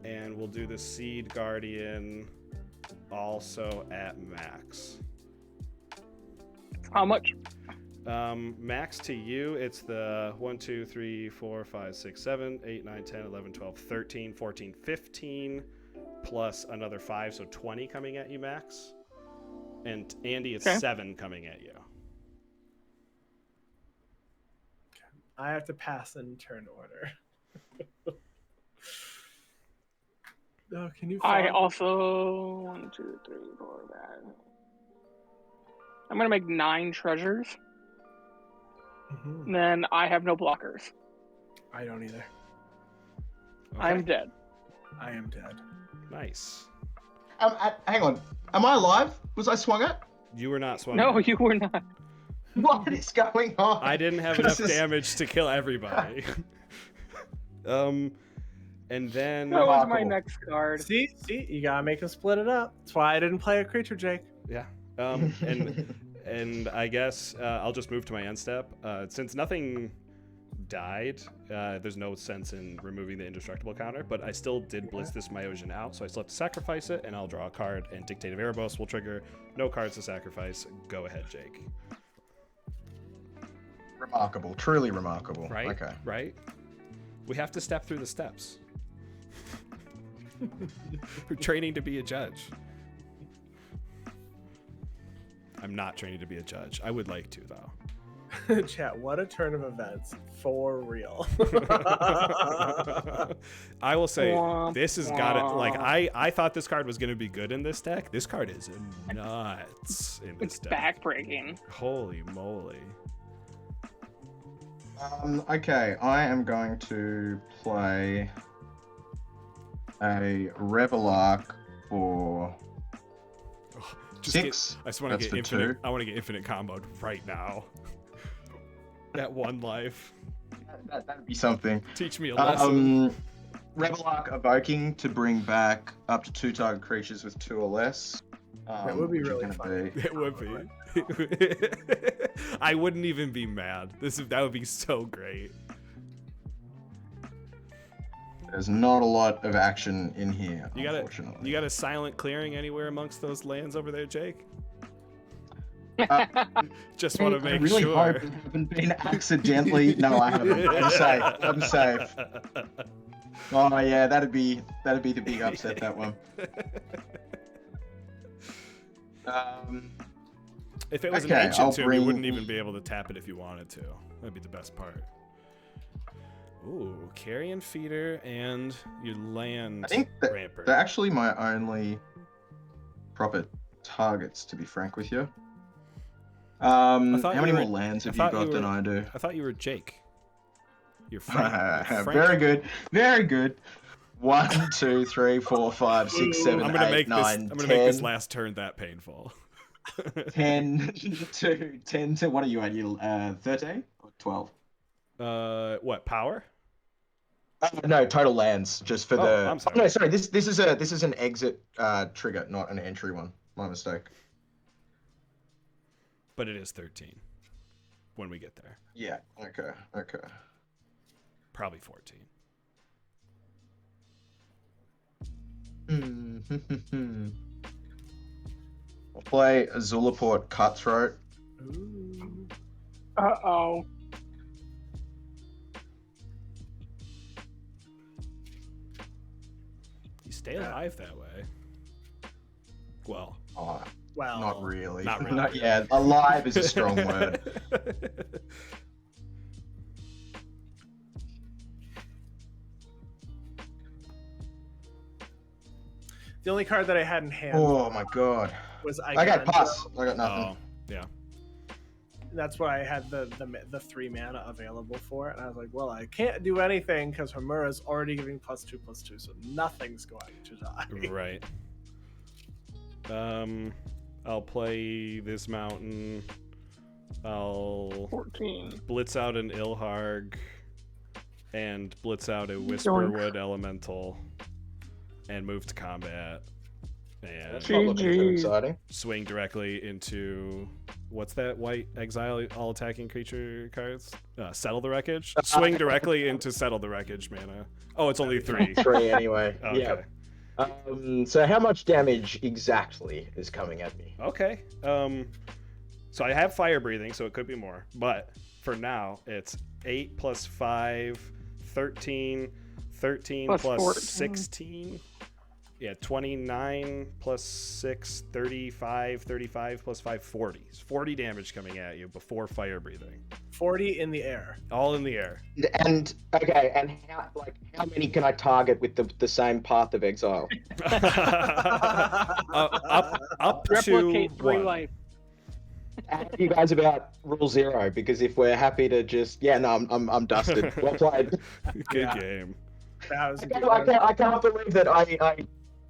And we'll do the Seed Guardian also at max. How much? Max to you, it's the 1, 2, 3, 4, 5, 6, 7, 8, 9, 10, 11, 12, 13, 14, 15, plus another 5, so 20 coming at you, max. And Andy, it's 7 coming at you. I have to pass in turn order. Oh, can you? I also 1, 2, 3, 4. That. I'm gonna make 9 treasures. And then I have no blockers. I don't either. Okay. I'm dead. I am dead. Nice. Hang on. Am I alive? Was I swung at? You were not swung. No, you were not. What is going on? I didn't have enough damage to kill everybody. And then That was my next card. See, you gotta make them split it up. That's why I didn't play a creature, Jake. yeah. And I guess I'll just move to my end step. Since nothing died, there's no sense in removing the indestructible counter, but I still did blitz this Myosian out, so I still have to sacrifice it, and I'll draw a card, and Dictate of Erebos will trigger. No cards to sacrifice. Go ahead, Jake. Remarkable. Truly remarkable. Right? Okay. Right? We have to step through the steps. We're training to be a judge. I'm not training to be a judge. I would like to, though. Chat, what a turn of events. For real. I will say, this has got it. Like, I thought this card was going to be good in this deck. This card is nuts in this It's deck. backbreaking. Holy moly. Okay, I am going to play a Revelark for Just 6. I just want to That's get for infinite. 2. I want to get infinite comboed right now. That 1 life. That'd be something. Teach me a lesson. Revelark evoking to bring back up to 2 target creatures with 2 or less. That would be which is really gonna fun. be- It would be. I wouldn't even be mad. That would be so great. There's not a lot of action in here, You unfortunately. got a silent clearing anywhere amongst those lands over there, Jake? Just want to make I really sure. hope I haven't been accidentally. No, I haven't. I'm safe. I'm safe. Oh yeah, that'd be the big upset, that one. If it was an Okay, ancient I'll tomb, bring- you wouldn't even be able to tap it if you wanted to. That'd be the best part. Ooh, carrion feeder and your land I think that ramper. they're actually my only proper targets, to be frank with you. How thought many you were- more lands I have you thought got you than were- I do? I thought you were Jake. You're Frank. Very good. Very good. 1, 2, 3, 4, 5, 6, 7, I'm gonna 8, make 9, this. I'm 10, gonna make this last turn that painful. 10 to what are you at? You 13 or 12? What power? No, total lands just for Oh, the. I'm sorry. No, sorry. This is an exit trigger, not an entry one. My mistake. But it is 13 when we get there. Yeah. Okay. Okay. Probably 14. I'll play a Zulaport Cutthroat. Ooh. Uh-oh. You stay alive that way. Well, Oh, Well, not really. Not really. Yeah, alive is a strong word. the only card that I had in hand Oh my god. was Okay, pass. I got nothing. Oh, yeah. That's what I had the 3 mana available for, and I was like, well, I can't do anything because Homura's already giving +2/+2, so nothing's going to die. Right. I'll play this mountain. I'll 14. blitz out an Ilharg and blitz out a Whisperwood Elemental and move to combat and That's not looking too GG. exciting. swing directly into what's that white exile all attacking creature cards? Settle the Wreckage. Swing directly into Settle the Wreckage mana. Oh, it's only 3. 3 anyway. Okay. Yeah. So how much damage exactly is coming at me? Okay. So I have fire breathing, so it could be more. But for now, it's 8 plus 5, 13, 13 Plus plus 14. 16. Yeah, 29 plus 6, 35, 35 plus 5, 40. It's 40 damage coming at you before fire breathing. 40 in the air. All in the air. And okay, and how many can I target with the same Path of Exile? Up to Replicate 3 1. life. Ask you guys about Rule 0, because if we're happy to just I'm dusted. Well played. Good Yeah. game. That was a good I one. can't believe that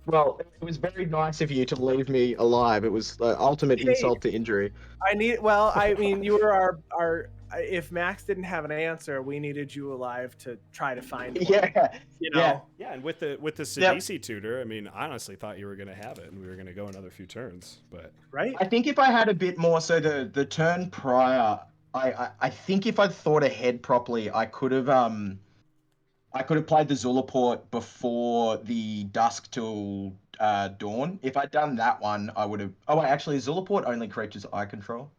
well, it was very nice of you to leave me alive. It was ultimate Hey. insult to injury. I mean, you were our if Max didn't have an answer, we needed you alive to try to find one. Yeah, You know? yeah. Yeah, and with the Sidisi tutor, I mean, I honestly thought you were going to have it and we were going to go another few turns, but Right? I think if I had a bit more, so the turn prior, I think if I'd thought ahead properly, I could have played the Zulaport before the dusk till dawn. If I'd done that one, I would have. Oh, wait, actually, Zulaport only creatures I control.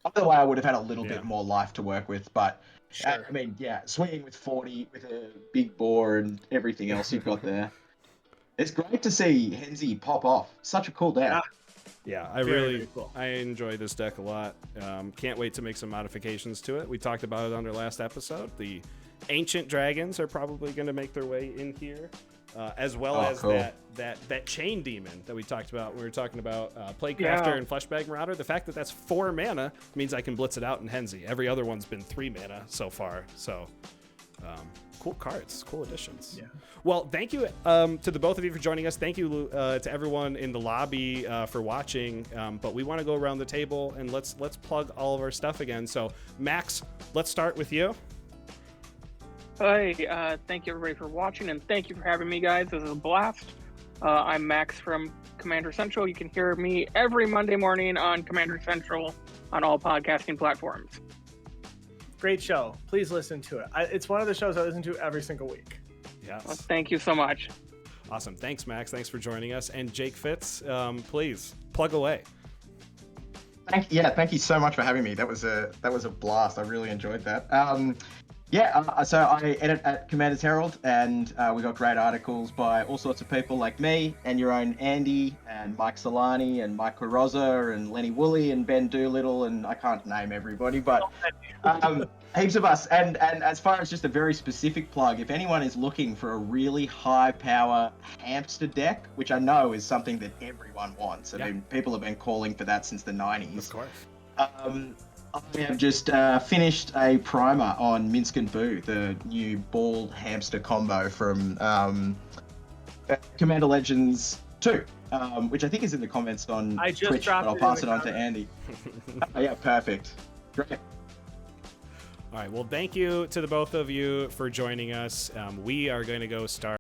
Either way, I would have had a little bit more life to work with, but Sure. I mean, yeah, swinging with 40 with a big boar and everything else you've got there. It's great to see Henzie pop off. Such a cool deck. Yeah, I Very, really very cool. I enjoy this deck a lot. Can't wait to make some modifications to it. We talked about it on our last episode. The ancient dragons are probably going to make their way in here, as well as cool. that chain demon that we talked about. We were talking about Plaguecrafter and Fleshbag Marauder. The fact that that's 4 mana means I can blitz it out in Henzie. Every other one's been 3 mana so far. So cool cards, cool additions. Yeah. Well, thank you to the both of you for joining us. Thank you to everyone in the lobby for watching. But we want to go around the table and let's plug all of our stuff again. So Max, let's start with you. Hey, thank you everybody for watching, and thank you for having me, guys. This is a blast. I'm Max from Commander Central. You can hear me every Monday morning on Commander Central on all podcasting platforms. Great show. Please listen to it. It's one of the shows I listen to every single week. Yes. Well, thank you so much. Awesome. Thanks, Max. Thanks for joining us. And Jake Fitz, please plug away. Thank you so much for having me. That was a blast. I really enjoyed that. So I edit at Commander's Herald, and we got great articles by all sorts of people like me and your own Andy and Mike Solani and Mike Rosa and Lenny Woolley and Ben Doolittle, and I can't name everybody, but heaps of us. And as far as just a very specific plug, if anyone is looking for a really high power hamster deck, which I know is something that everyone wants. I mean, people have been calling for that since the 90s. Of course. I have just finished a primer on Minsk and Boo, the new ball hamster combo from Commander Legends 2, which I think is in the comments on Twitch, but I'll pass it on to Andy. Yeah, perfect. Great. All right. Well, thank you to the both of you for joining us. We are going to go start